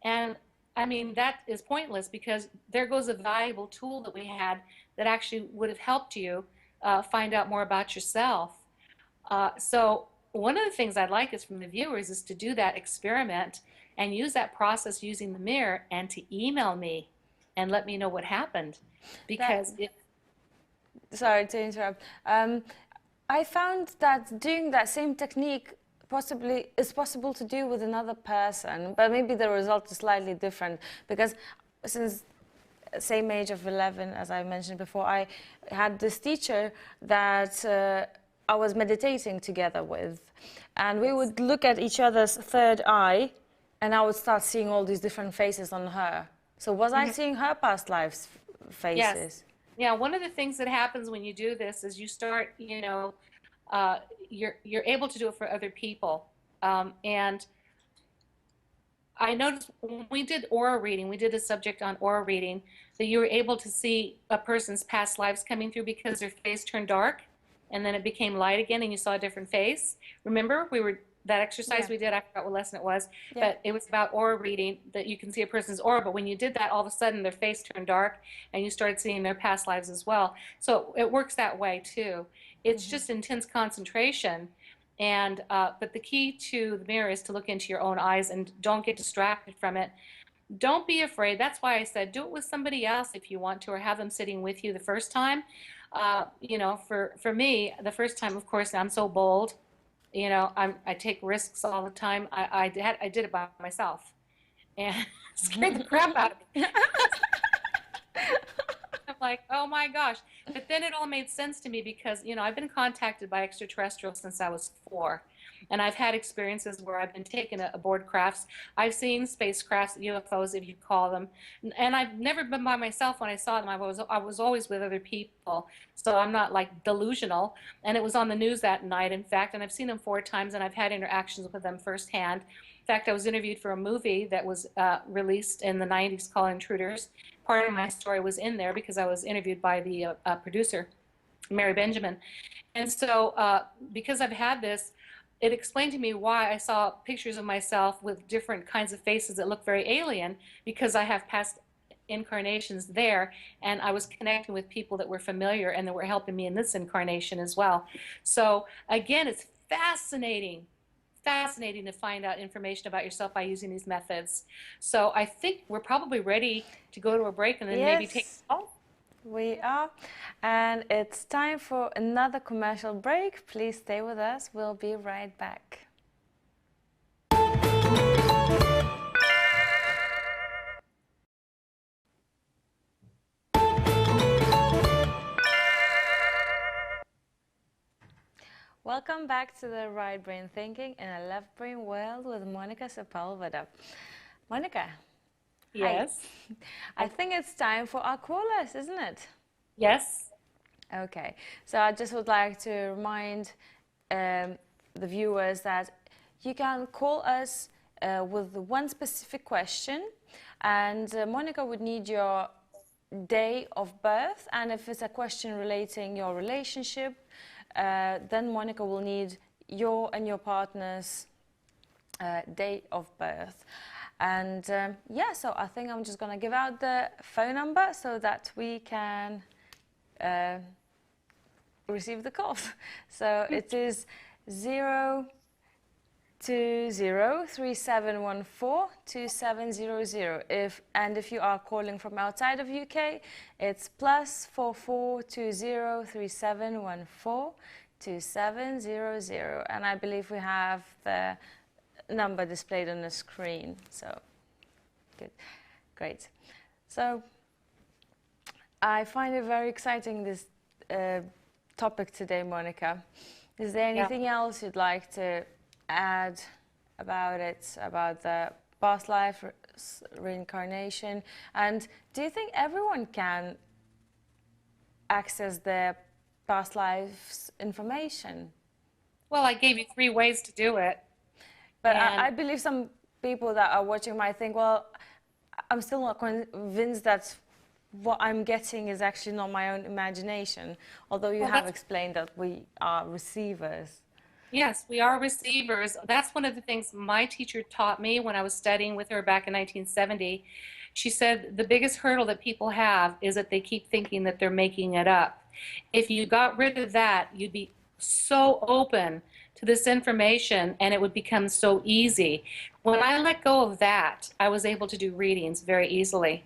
And I mean, that is pointless, because there goes a valuable tool that we had that actually would have helped you find out more about yourself. So one of the things I'd like is from the viewers is to do that experiment and use that process using the mirror, and to email me and let me know what happened. Because Sorry to interrupt. I found that doing that same technique possibly is possible to do with another person, but maybe the result is slightly different, because since same age of 11, as I mentioned before, I had this teacher that I was meditating together with, and we would look at each other's third eye, and I would start seeing all these different faces on her. So was I seeing her past lives Yes. faces? Yeah, one of the things that happens when you do this is you start, you're able to do it for other people. And I noticed when we did aura reading, we did a subject on aura reading, that you were able to see a person's past lives coming through because their face turned dark and then it became light again and you saw a different face. Remember, that exercise Yeah. we did, I forgot what lesson it was, Yeah. but it was about aura reading, that you can see a person's aura, but when you did that, all of a sudden their face turned dark and you started seeing their past lives as well. So it works that way too. It's just intense concentration. And but the key to the mirror is to look into your own eyes and don't get distracted from it. Don't be afraid. That's why I said do it with somebody else if you want to, or have them sitting with you the first time. For me, the first time, of course, I'm so bold. I take risks all the time. I did it by myself, and it scared the crap out of me. I'm like, oh my gosh. But then it all made sense to me because, I've been contacted by extraterrestrials since I was 4. And I've had experiences where I've been taken aboard crafts. I've seen spacecrafts, UFOs, if you call them. And I've never been by myself when I saw them. I was always with other people. So I'm not like delusional. And it was on the news that night, in fact. And I've seen them 4 times and I've had interactions with them firsthand. In fact, I was interviewed for a movie that was released in the 90s called Intruders. Part of my story was in there because I was interviewed by the producer, Mary Benjamin. And so because I've had this, it explained to me why I saw pictures of myself with different kinds of faces that look very alien, because I have past incarnations there, and I was connecting with people that were familiar and that were helping me in this incarnation as well. So again, it's fascinating to find out information about yourself by using these methods. So I think we're probably ready to go to a break and then maybe take a call. We are, and it's time for another commercial break. Please stay with us. We'll be right back. Welcome back to the Right Brain Thinking in a Left Brain World with Monnica Sepulveda. Monnica. Yes. Hi. I think it's time for our callers, isn't it? Yes. Okay. So I just would like to remind the viewers that you can call us with one specific question, and Monnica would need your day of birth, and if it's a question relating your relationship, then Monnica will need your and your partner's date of birth. And yeah, so I think I'm just going to give out the phone number so that we can receive the calls. So it is 020-3714-2700. If you are calling from outside of UK, it's +4420-3714-2700. And I believe we have the number displayed on the screen. So good, great. So I find it very exciting, this topic today, Monnica. Is there anything else you'd like to add about it, about the past life, reincarnation? And do you think everyone can access their past lives information? Well, I gave you 3 ways to do it. But I believe some people that are watching might think, well, I'm still not convinced that what I'm getting is actually not my own imagination, although you have explained that we are receivers. Yes, we are receivers. That's one of the things my teacher taught me when I was studying with her back in 1970. She said the biggest hurdle that people have is that they keep thinking that they're making it up. If you got rid of that, you'd be so open to this information and it would become so easy. When I let go of that, I was able to do readings very easily.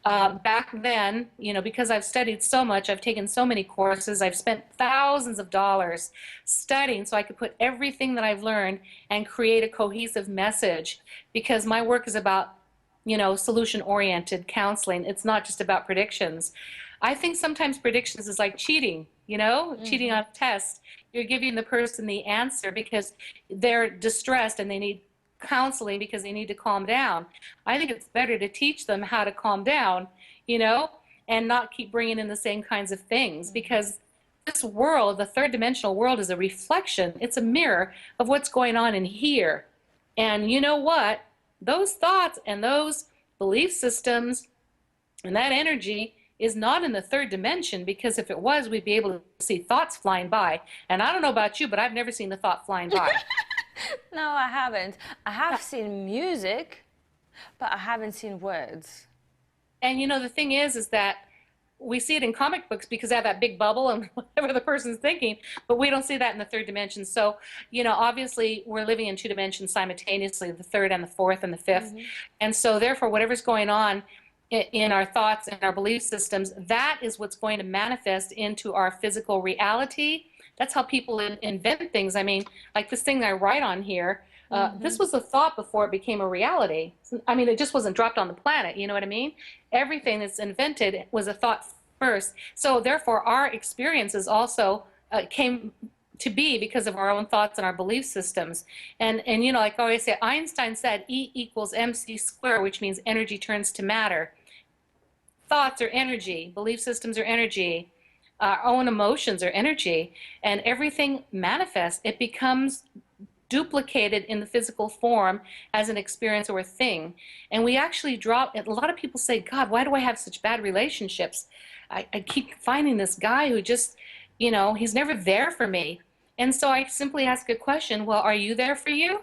Back then, because I've studied so much, I've taken so many courses, I've spent thousands of dollars studying so I could put everything that I've learned and create a cohesive message, because my work is about, solution-oriented counseling. It's not just about predictions. I think sometimes predictions is like cheating. you know, cheating on a test. You're giving the person the answer because they're distressed and they need counseling because they need to calm down. I think it's better to teach them how to calm down, you know, and not keep bringing in the same kinds of things, because this world, the third dimensional world, is a reflection. It's a mirror of what's going on in here. And you know what? Those thoughts and those belief systems and that energy is not in the third dimension, because if it was, we'd be able to see thoughts flying by. And I don't know about you, but I've never seen the thought flying by. No, I haven't. I have seen music, but I haven't seen words. And you know, the thing is that we see it in comic books because they have that big bubble and whatever the person's thinking, but we don't see that in the third dimension. So, you know, obviously we're living in two dimensions simultaneously, the third and the fourth and the fifth. And so therefore, whatever's going on in our thoughts and our belief systems, that is what's going to manifest into our physical reality. That's how people invent things. I mean, like this thing that I write on here, this was a thought before it became a reality. I mean, it just wasn't dropped on the planet, you know what I mean? Everything that's invented was a thought first. So therefore, our experiences also came to be because of our own thoughts and our belief systems. And you know, like I always say, Einstein said E equals mc squared, which means energy turns to matter. Thoughts are energy, belief systems are energy, our own emotions are energy, and everything manifests. It becomes duplicated in the physical form as an experience or a thing. And we actually drop, a lot of people say, God, why do I have such bad relationships? I keep finding this guy who just, you know, he's never there for me. And so I simply ask a question, well, are you there for you?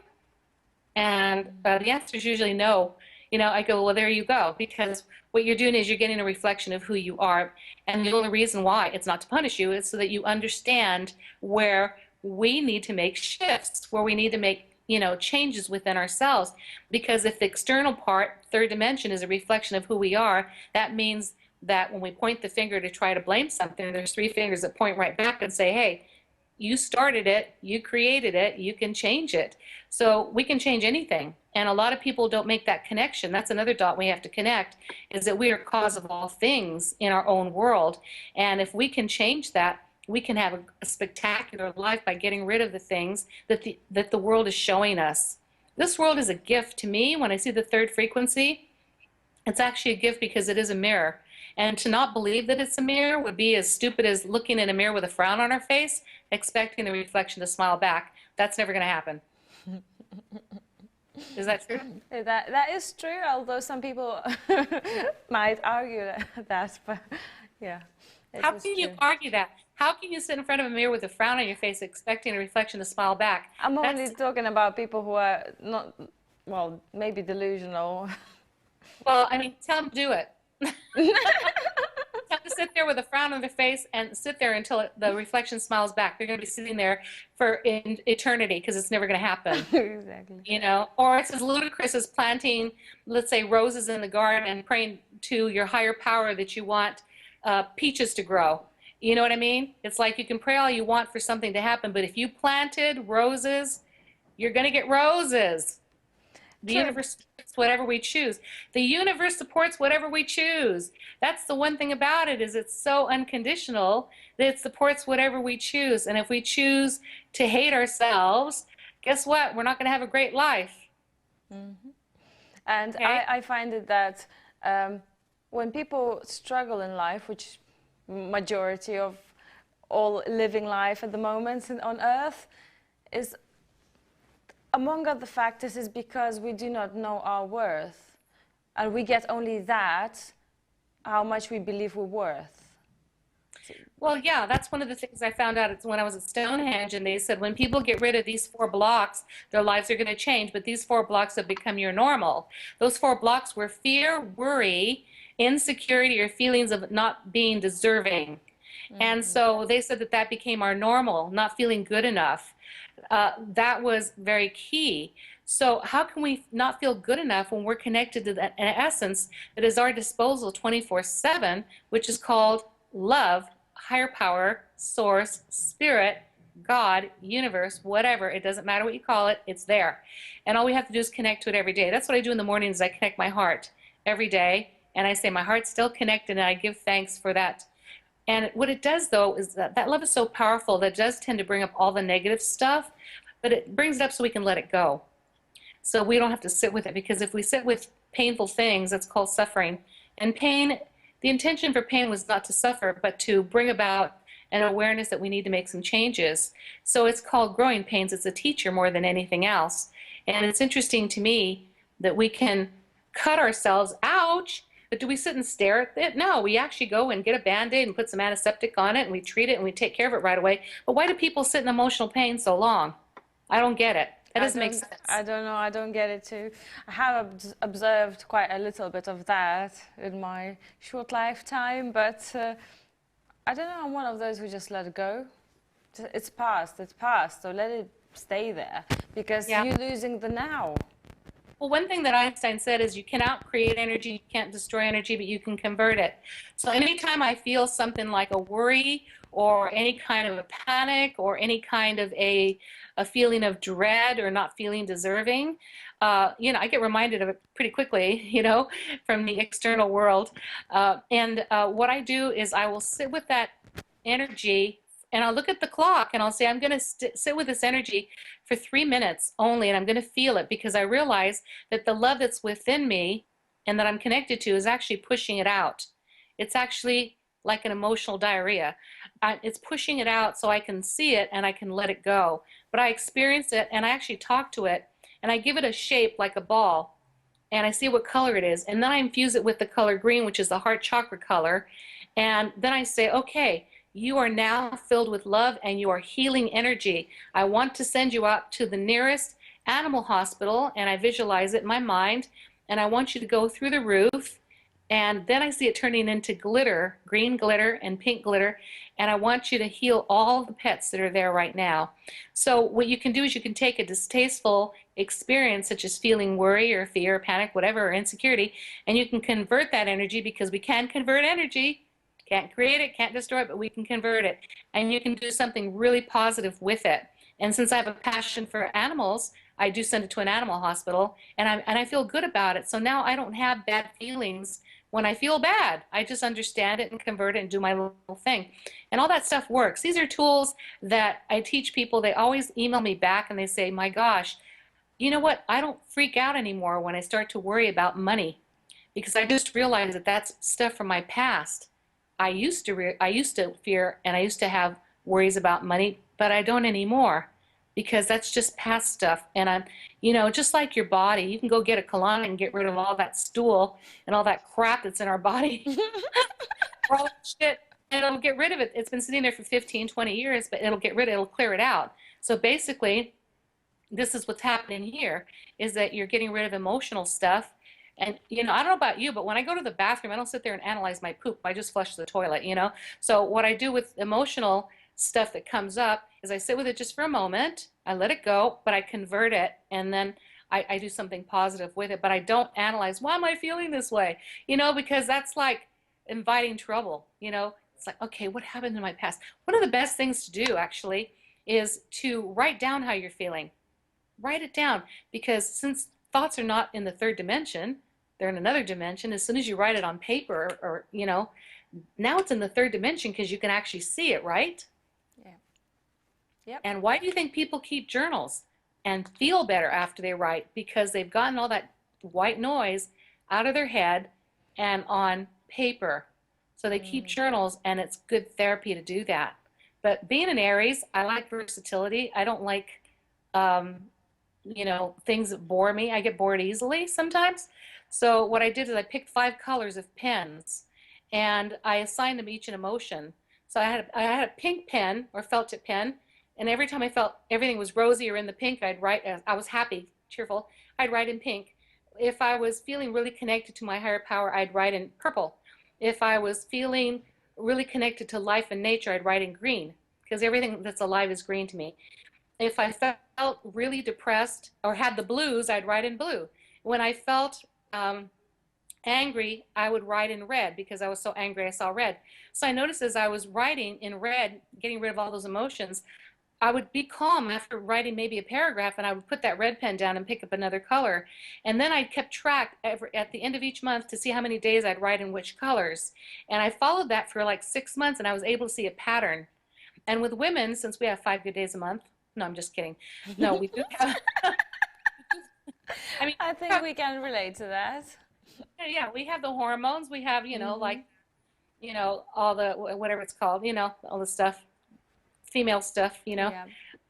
And the answer is usually no. You know, I go, well, there you go, because what you're doing is you're getting a reflection of who you are. And the only reason why, it's not to punish you, it's so that you understand where we need to make shifts, where we need to make, you know, changes within ourselves. Because if the external part, third dimension, is a reflection of who we are, that means that when we point the finger to try to blame something, there's three fingers that point right back and say, hey, you started it, you created it, you can change it. So we can change anything. And a lot of people don't make that connection. That's another dot we have to connect, is that we are cause of all things in our own world. And if we can change that, we can have a spectacular life by getting rid of the things that the world is showing us. This world is a gift to me. When I see the third frequency, it's actually a gift because it is a mirror. And to not believe that it's a mirror would be as stupid as looking in a mirror with a frown on our face, expecting the reflection to smile back. That's never going to happen. Is that true? That is true, although some people might argue that, but yeah. How can you argue that? How can you sit in front of a mirror with a frown on your face expecting a reflection to smile back? I'm only talking about people who are not, well, maybe delusional. Well, I mean, tell them to do it. Tell them to sit there with a frown on their face and sit there until the reflection smiles back. They're going to be sitting there for eternity because it's never going to happen. Exactly. You know, or it's as ludicrous as planting, let's say, roses in the garden and praying to your higher power that you want peaches to grow. You know what I mean? It's like you can pray all you want for something to happen, but if you planted roses, you're going to get roses. The universe supports whatever we choose. The universe supports whatever we choose. That's the one thing about it, is it's so unconditional that it supports whatever we choose. And if we choose to hate ourselves, guess what? We're not going to have a great life. Mm-hmm. And okay? I find it that when people struggle in life, which majority of all living life at the moment on Earth, is among other factors is because we do not know our worth, and we get only that, how much we believe we're worth. Well, yeah, that's one of the things I found out when I was at Stonehenge, and they said when people get rid of these 4 blocks, their lives are going to change, but these 4 blocks have become your normal. Those 4 blocks were fear, worry, insecurity, or feelings of not being deserving. Mm-hmm. And so they said that became our normal, not feeling good enough. That was very key. So how can we not feel good enough when we're connected to that, an essence that is our disposal 24/7, which is called love, higher power, source, spirit, God, universe, whatever. It doesn't matter what you call it, it's there. And all we have to do is connect to it every day. That's what I do in the mornings. I connect my heart every day, and I say my heart's still connected, and I give thanks for that. And what it does, though, is that that love is so powerful that it does tend to bring up all the negative stuff, but it brings it up so we can let it go. So we don't have to sit with it, because if we sit with painful things, that's called suffering. And pain, the intention for pain was not to suffer, but to bring about an awareness that we need to make some changes. So it's called growing pains. It's a teacher more than anything else. And it's interesting to me that we can cut ourselves, ouch, but do we sit and stare at it? No, we actually go and get a Band-Aid and put some antiseptic on it, and we treat it and we take care of it right away. But why do people sit in emotional pain so long? I don't get it. That doesn't make sense. I don't know. I don't get it too. I have observed quite a little bit of that in my short lifetime, but I don't know. I'm one of those who just let it go. It's past. It's past. So let it stay there, because Yeah. you're losing the now. Well, one thing that Einstein said is you cannot create energy, you can't destroy energy, but you can convert it. So anytime I feel something like a worry or any kind of a panic or any kind of a feeling of dread or not feeling deserving, I get reminded of it pretty quickly, from the external world. And what I do is I will sit with that energy, and I'll look at the clock and I'll say, I'm going to sit with this energy for 3 minutes only, and I'm going to feel it, because I realize that the love that's within me and that I'm connected to is actually pushing it out. It's actually like an emotional diarrhea. It's pushing it out so I can see it and I can let it go. But I experience it and I actually talk to it and I give it a shape like a ball, and I see what color it is. And then I infuse it with the color green, which is the heart chakra color. And then I say, okay, you are now filled with love and you are healing energy. I want to send you out to the nearest animal hospital, and I visualize it in my mind, and I want you to go through the roof, and then I see it turning into glitter, green glitter and pink glitter, and I want you to heal all the pets that are there right now. So what you can do is you can take a distasteful experience, such as feeling worry or fear or panic, whatever, or insecurity, and you can convert that energy, because we can convert energy. Can't create it, can't destroy it, but we can convert it. And you can do something really positive with it. And since I have a passion for animals, I do send it to an animal hospital, and I feel good about it. So now I don't have bad feelings when I feel bad. I just understand it and convert it and do my little thing. And all that stuff works. These are tools that I teach people. They always email me back and they say, my gosh, you know what? I don't freak out anymore when I start to worry about money, because I just realized that that's stuff from my past. I used to fear and I used to have worries about money, but I don't anymore, because that's just past stuff. And I'm, just like your body, you can go get a colonic and get rid of all that stool and all that crap that's in our body, or all that shit, and it'll get rid of it. It's been sitting there for 15, 20 years, but it'll clear it out. So basically, this is what's happening here, is that you're getting rid of emotional stuff. And, I don't know about you, but when I go to the bathroom, I don't sit there and analyze my poop. I just flush the toilet. So what I do with emotional stuff that comes up is I sit with it just for a moment. I let it go, but I convert it, and then I do something positive with it. But I don't analyze, why am I feeling this way? Because that's like inviting trouble. It's like, okay, what happened in my past? One of the best things to do, actually, is to write down how you're feeling. Write it down, because since thoughts are not in the third dimension, they're in another dimension. As soon as you write it on paper, or now it's in the third dimension, because you can actually see it, right? Yeah. Yep. And why do you think people keep journals and feel better after they write? Because they've gotten all that white noise out of their head and on paper. So they keep journals, and it's good therapy to do that. But being an Aries, I like versatility. I don't like things that bore me. I get bored easily sometimes. So what I did is I picked 5 colors of pens, and I assigned them each an emotion. So I had a pink pen or felt tip pen, and every time I felt everything was rosy or in the pink, I'd write. I was happy, cheerful, I'd write in pink. If I was feeling really connected to my higher power, I'd write in purple. If I was feeling really connected to life and nature, I'd write in green, because everything that's alive is green to me. If I felt really depressed or had the blues, I'd write in blue. When I felt angry, I would write in red, because I was so angry I saw red. So I noticed as I was writing in red, getting rid of all those emotions, I would be calm after writing maybe a paragraph, and I would put that red pen down and pick up another color. And then I kept track at the end of each month to see how many days I'd write in which colors. And I followed that for like 6 months, and I was able to see a pattern. And with women, since we have 5 good days a month, no, I'm just kidding. No, we do have, I mean, I think we can relate to that. yeah, we have the hormones. We have, Hmm. like, all the, whatever it's called, all the stuff, female stuff, Yeah.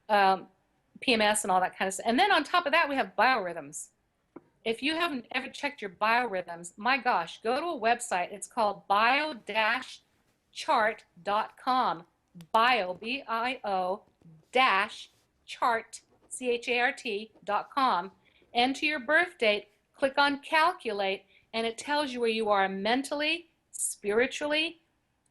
um, PMS and all that kind of stuff. And then on top of that, we have biorhythms. If you haven't ever checked your biorhythms, my gosh, go to a website. It's called bio-chart.com. Bio, B-I-O, dash chart, CHART.com. Enter your birth date, click on calculate, and it tells you where you are mentally, spiritually,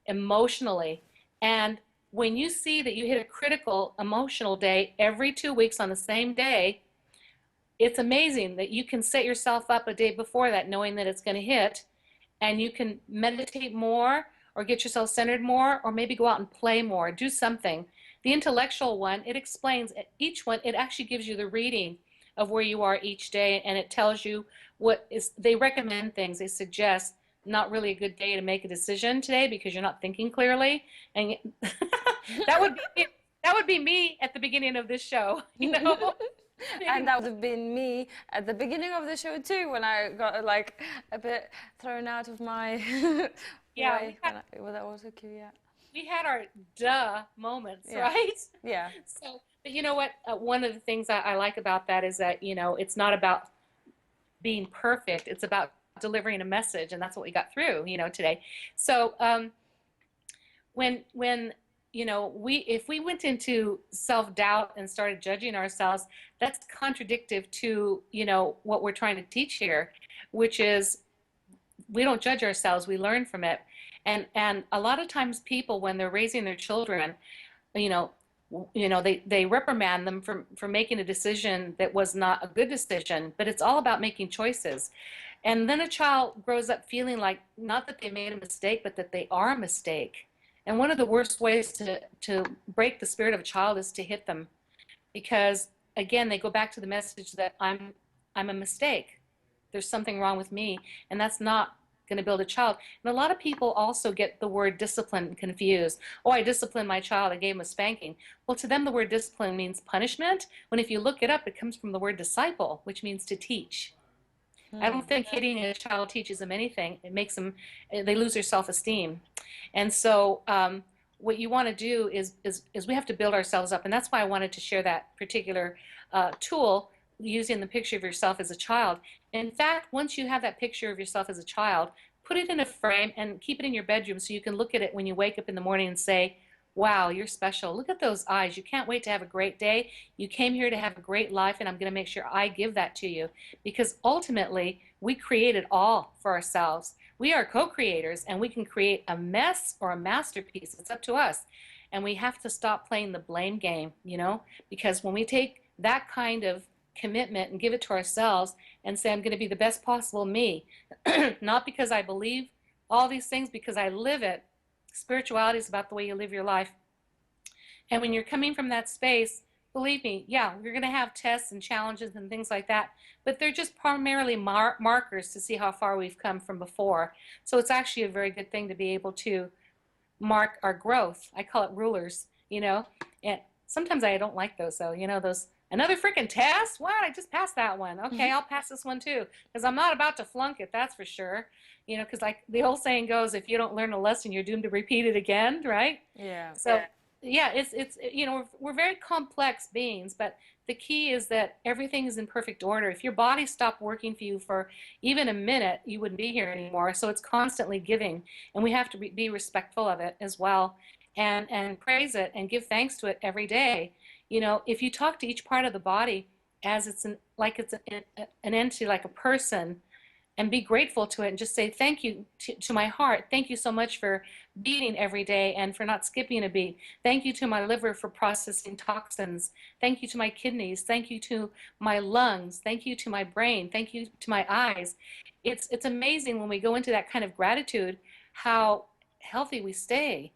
emotionally. And when you see that you hit a critical emotional day every 2 weeks on the same day, it's amazing that you can set yourself up a day before that knowing that it's going to hit, and you can meditate more or get yourself centered more, or maybe go out and play more, do something. The intellectual one, it explains each one, it actually gives you the reading of where you are each day, and it tells you what is, they recommend things, they suggest not really a good day to make a decision today because you're not thinking clearly. And that would be that would be me at the beginning of this show, And that would have been me at the beginning of the show too, when I got like a bit thrown out of my Yeah, way. Well, that was okay, yeah. we had our duh moments, Yeah, right? yeah. So, but you know what? One of the things I like about that is that, it's not about being perfect. It's about delivering a message, and that's what we got through, today. So, when we if we went into self-doubt and started judging ourselves, that's contradictive to, what we're trying to teach here, which is we don't judge ourselves, we learn from it. And a lot of times people, when they're raising their children, you know they reprimand them for making a decision that was not a good decision, but it's all about making choices. And then a child grows up feeling like, not that they made a mistake, but that they are a mistake. And one of the worst ways to break the spirit of a child is to hit them, because again, they go back to the message that I'm a mistake. There's something wrong with me, and that's not going to build a child. And a lot of people also get the word discipline confused. Oh, I disciplined my child, I gave him a spanking. Well, to them, the word discipline means punishment, when if you look it up, it comes from the word disciple, which means to teach. I don't think hitting a child teaches them anything. It makes them, they lose their self-esteem. And so what you want to do is we have to build ourselves up. And that's why I wanted to share that particular tool, using the picture of yourself as a child. In fact, once you have that picture of yourself as a child, put it in a frame and keep it in your bedroom so you can look at it when you wake up in the morning and say, wow, you're special. Look at those eyes. You can't wait to have a great day. You came here to have a great life, and I'm going to make sure I give that to you, because ultimately we create it all for ourselves. We are co-creators, and we can create a mess or a masterpiece. It's up to us. And we have to stop playing the blame game, because when we take that kind of commitment and give it to ourselves and say, I'm going to be the best possible me, not because I believe all these things, because I live it. Spirituality is about the way you live your life. And when you're coming from that space, believe me, yeah, you're going to have tests and challenges and things like that, but they're just primarily markers to see how far we've come from before. So it's actually a very good thing to be able to mark our growth. I call it rulers, And sometimes I don't like those, though, those, another freaking test? What? I just passed that one. Okay, I'll pass this one too, because I'm not about to flunk it, that's for sure. Because like the old saying goes, if you don't learn a lesson, you're doomed to repeat it again, right? Yeah. So yeah, it's we're very complex beings, but the key is that everything is in perfect order. If your body stopped working for you for even a minute, you wouldn't be here anymore. So it's constantly giving, and we have to be respectful of it as well, and praise it and give thanks to it every day. If you talk to each part of the body as it's an entity, like a person, and be grateful to it and just say thank you to my heart. Thank you so much for beating every day and for not skipping a beat. Thank you to my liver for processing toxins. Thank you to my kidneys. Thank you to my lungs. Thank you to my brain. Thank you to my eyes. It's amazing when we go into that kind of gratitude how healthy we stay.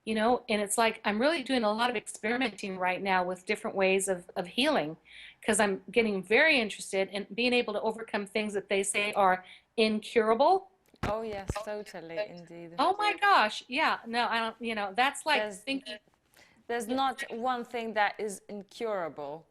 you know, and it's like I'm really doing a lot of experimenting right now with different ways of healing because I'm getting very interested in being able to overcome things that they say are incurable. Oh yes, totally, indeed. Oh my gosh, yeah, no, I don't, you know, that's like There's thinking, there's not one thing that is incurable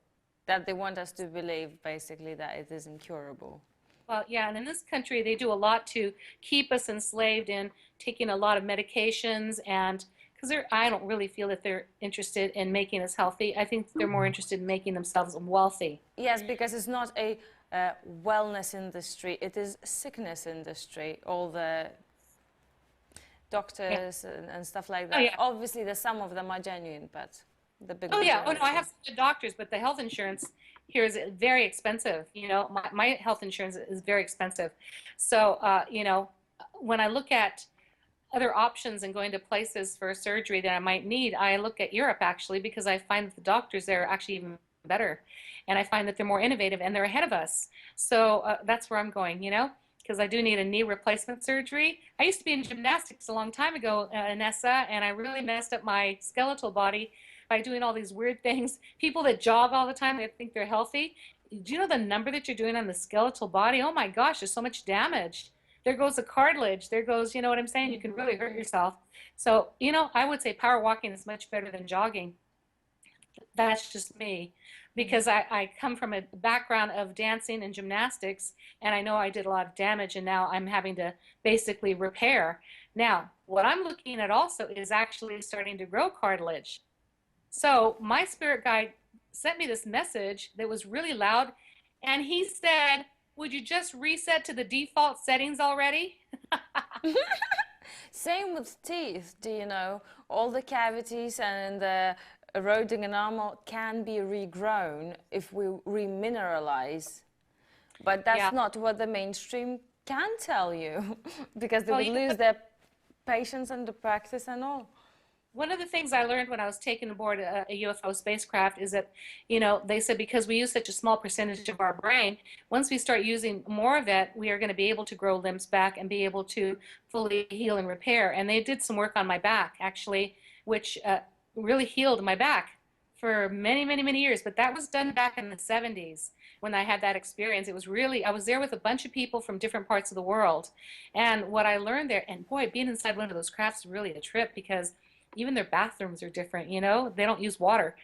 that they want us to believe, basically, that it is incurable. well, yeah, and in this country they do a lot to keep us enslaved in taking a lot of medications and because I don't really feel that they're interested in making us healthy. I think they're more interested in making themselves wealthy. Yes, because it's not a wellness industry, it is sickness industry. All the Yeah. doctors and stuff like Oh that. yeah. Obviously, some of them are genuine, but the big Oh yeah. Oh no, I majority. have some good doctors, but the health insurance here is very expensive. You know, my health insurance is very expensive. So, you know, when I look at other options and going to places for surgery that I might need, I look at Europe actually because I find that the doctors there are actually even better. And I find that they're more innovative and they're ahead of us. So that's where I'm going, you know, because I do need a knee replacement surgery. I used to be in gymnastics a long time ago, Nessa, and I really messed up my skeletal body by doing all these weird things. People that jog all the time, they think they're healthy. Do you know the number that you're doing on the skeletal body? Oh my gosh, there's so much damage. There goes the cartilage. There goes, you know what I'm saying? You can really hurt yourself. So, you know, I would say power walking is much better than jogging. That's just me because I come from a background of dancing and gymnastics, and I know I did a lot of damage, and now I'm having to basically repair. Now, what I'm looking at also is actually starting to grow cartilage. So, my spirit guide sent me this message that was really loud, and he said, would you just reset to the default settings already? Same with teeth, do you know? All the cavities and the eroding enamel can be regrown if we remineralize. But that's Yeah. not what the mainstream can tell you because they Well, would you know lose what? their patience and the practice and all. One of the things I learned when I was taken aboard a UFO spacecraft is that, you know, they said because we use such a small percentage of our brain, once we start using more of it, we are going to be able to grow limbs back and be able to fully heal and repair. And they did some work on my back, actually, which really healed my back for many, many, many years. But that was done back in the 70s when I had that experience. It was really, I was there with a bunch of people from different parts of the world. And what I learned there, and boy, being inside one of those crafts is really a trip because even their bathrooms are different, you know, they don't use water.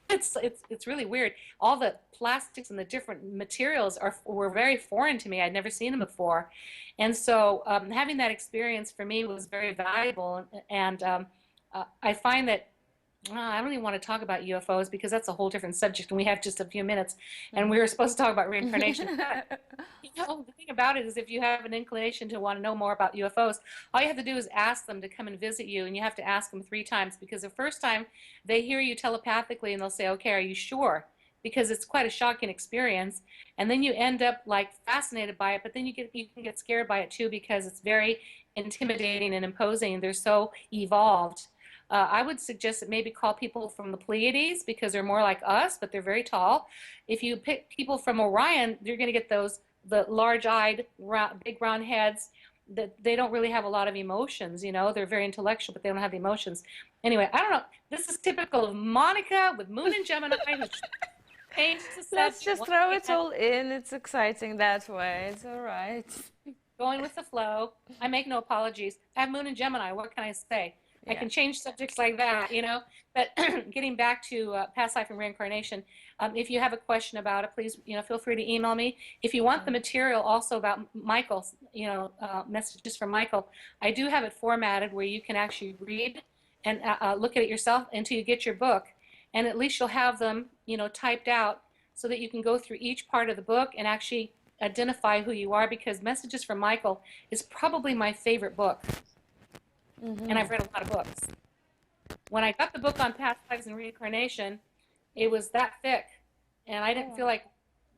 It's really weird. All the plastics and the different materials were very foreign to me. I'd never seen them before. And so having that experience for me was very valuable. And I find that I don't even want to talk about UFOs because that's a whole different subject, and we have just a few minutes, and we were supposed to talk about reincarnation. You know, the thing about it is if you have an inclination to want to know more about UFOs, all you have to do is ask them to come and visit you, and you have to ask them 3 times because the first time they hear you telepathically and they'll say, okay, are you sure? Because it's quite a shocking experience. And then you end up like fascinated by it, but then you can get scared by it too because it's very intimidating and imposing. They're so evolved. I would suggest that maybe call people from the Pleiades because they're more like us, but they're very tall. If you pick people from Orion, you're going to get the large-eyed, big round heads that they don't really have a lot of emotions. You know, they're very intellectual, but they don't have the emotions. Anyway, I don't know. This is typical of Monica with Moon and Gemini, who changed the Let's subject just once throw it again, all in. It's exciting that way. It's all right. going with the flow. I make no apologies. I have Moon and Gemini. What can I say? I Yeah. can change subjects like that, you know. But getting back to past life and reincarnation, if you have a question about it, please, you know, feel free to email me. If you want the material also about Michael, you know, messages from Michael, I do have it formatted where you can actually read and look at it yourself until you get your book, and at least you'll have them, you know, typed out so that you can go through each part of the book and actually identify who you are. Because Messages from Michael is probably my favorite book, and I've read a lot of books. When I got the book on past lives and reincarnation, it was that thick, and I didn't Oh, feel like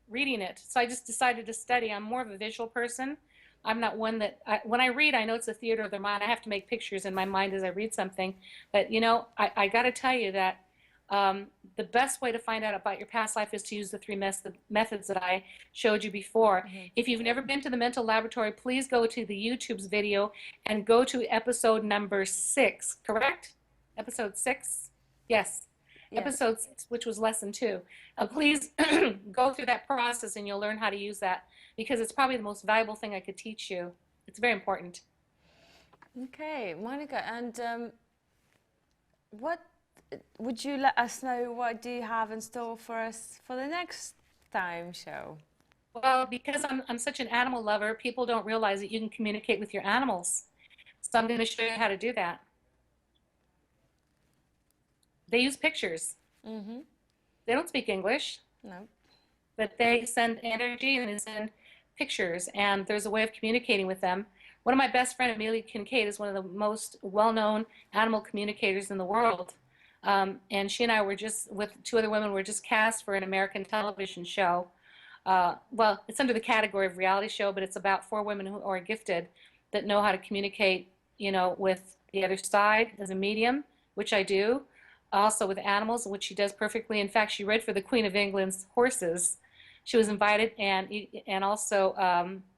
reading it. So I just decided to study. I'm more of a visual person. I'm not one that, when I read, I know it's a theater of the mind. I have to make pictures in my mind as I read something. But, you know, I got to tell you that the best way to find out about your past life is to use the three methods that I showed you before. If you've never been to the mental laboratory, please go to the YouTube's video and go to episode number 6, correct? episode 6. Yes, Yes. episode 6, which was lesson 2. Please go through that process and you'll learn how to use that because it's probably the most valuable thing I could teach you. It's very important. Okay, Monica, and what would you let us know? What do you have in store for us for the next time show? Well, because I'm such an animal lover, people don't realize that you can communicate with your animals. So I'm going to show you how to do that. They use pictures. Mm-hmm. They don't speak English, No. but they send energy and they send pictures, and there's a way of communicating with them. One of my best friends, Amelia Kincaid, is one of the most well-known animal communicators in the world. And she and I were just, with 2 other women, were just cast for an American television show. Well, it's under the category of reality show, but it's about 4 women who are gifted that know how to communicate, with the other side as a medium, which I do. Also with animals, which she does perfectly. In fact, she read for the Queen of England's horses. She was invited, and also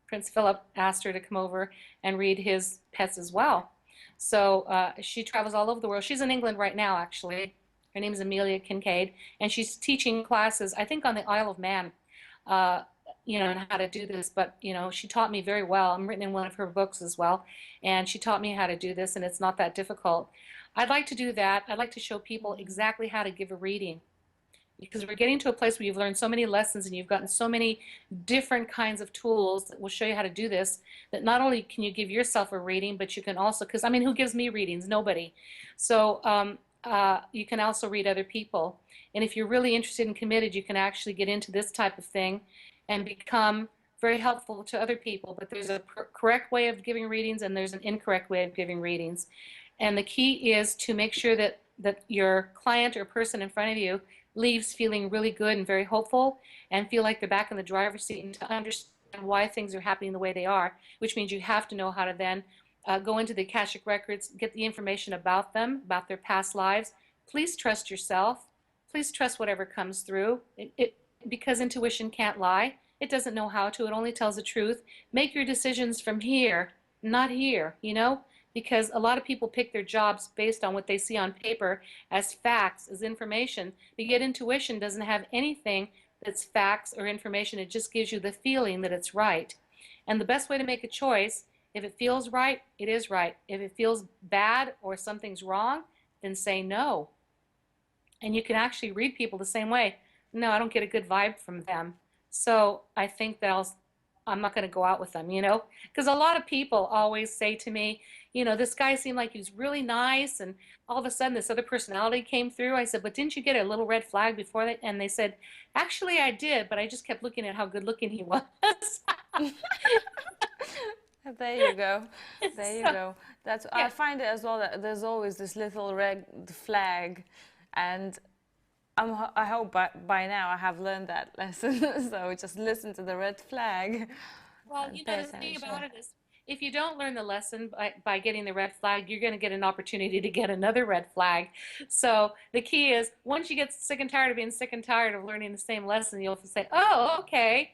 Prince Philip asked her to come over and read his pets as well. So she travels all over the world. She's in England right now, actually. Her name is Amelia Kincaid, and she's teaching classes, I think, on the Isle of Man, uh, and how to do this. But, she taught me very well. I'm written in one of her books as well, and she taught me how to do this, and it's not that difficult. I'd like to do that. I'd like to show people exactly how to give a reading because we're getting to a place where you've learned so many lessons and you've gotten so many different kinds of tools that will show you how to do this, that not only can you give yourself a reading, but you can also, because I mean, who gives me readings? Nobody. So you can also read other people. And if you're really interested and committed, you can actually get into this type of thing and become very helpful to other people. But there's a correct way of giving readings and there's an incorrect way of giving readings. And the key is to make sure that your client or person in front of you leaves feeling really good and very hopeful and feel like they're back in the driver's seat and to understand why things are happening the way they are, which means you have to know how to then go into the Akashic records, get the information about them, about their past lives. Please trust yourself. Please trust whatever comes through. Because intuition can't lie. It doesn't know how to. It only tells the truth. Make your decisions from here, not here, because a lot of people pick their jobs based on what they see on paper as facts, as information. But yet intuition doesn't have anything that's facts or information. It just gives you the feeling that it's right. And the best way to make a choice, if it feels right, it is right. If it feels bad or something's wrong, then say no. And you can actually read people the same way. No, I don't get a good vibe from them. So I think that I'm not going to go out with them, because a lot of people always say to me, this guy seemed like he was really nice, and all of a sudden this other personality came through. I said, but didn't you get a little red flag before that? And they said, actually I did, but I just kept looking at how good looking he was. There you go. There you So, go. I yeah. find it as well that there's always this little red flag, and I hope by now I have learned that lesson. So just listen to the red flag Well, and pay the thing about attention. it is, if you don't learn the lesson by getting the red flag, you're going to get an opportunity to get another red flag. So the key is, once you get sick and tired of being sick and tired of learning the same lesson, you'll say, oh, okay,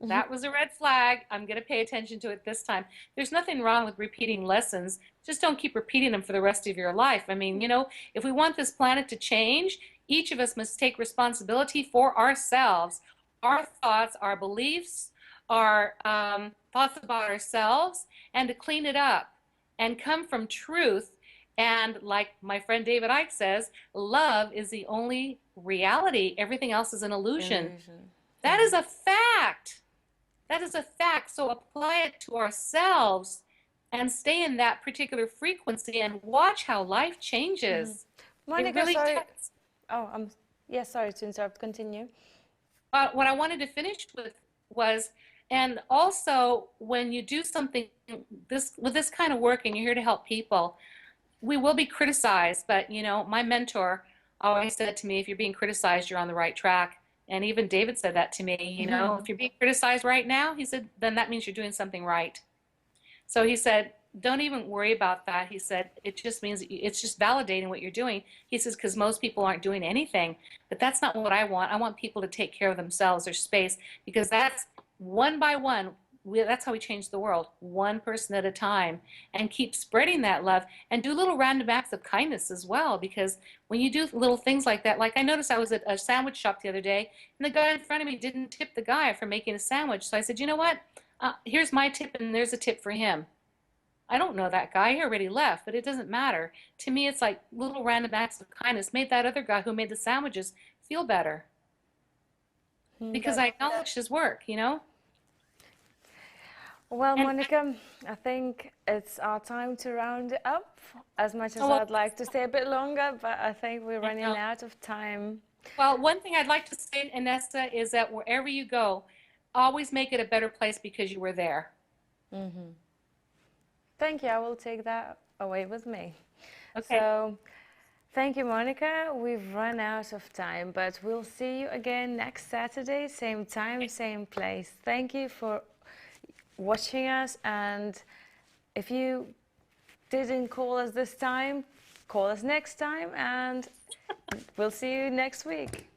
that was a red flag. I'm going to pay attention to it this time. There's nothing wrong with repeating lessons. Just don't keep repeating them for the rest of your life. I mean, if we want this planet to change, each of us must take responsibility for ourselves, our thoughts, our beliefs, our thoughts about ourselves, and to clean it up and come from truth. And like my friend David Icke says, love is the only reality. Everything else is an illusion. Illusion. That is a fact. That is a fact. So apply it to ourselves and stay in that particular frequency and watch how life changes. It Monica, really sorry. does. Oh, yeah, sorry to interrupt. Continue. What I wanted to finish with was, and also when you do something with this kind of work and you're here to help people, we will be criticized. But my mentor always said to me, if you're being criticized, you're on the right track. And even David said that to me, if you're being criticized right now, he said, then that means you're doing something right. So he said, don't even worry about that. He said, it just means it's just validating what you're doing. He says, because most people aren't doing anything. But that's not what I want. I want people to take care of themselves, their space, because that's one by one. that's how we change the world, one person at a time, and keep spreading that love and do little random acts of kindness as well. Because when you do little things like that, like I noticed I was at a sandwich shop the other day, and the guy in front of me didn't tip the guy for making a sandwich. So I said, you know what? Here's my tip, and there's a tip for him. I don't know that guy. He already left, but it doesn't matter. To me, it's like little random acts of kindness made that other guy who made the sandwiches feel better because I acknowledged his work, you know? Well, And Monica, I think it's our time to round it up. As much as well, I'd like to stay a bit longer, but I think we're I running know. out of time. Well, one thing I'd like to say, Inessa, is that wherever you go, always make it a better place because you were there. Thank you. I will take that away with me. Okay. So, thank you, Monica. We've run out of time, but we'll see you again next Saturday, same time, same place. Thank you for watching us, and if you didn't call us this time, call us next time, and we'll see you next week.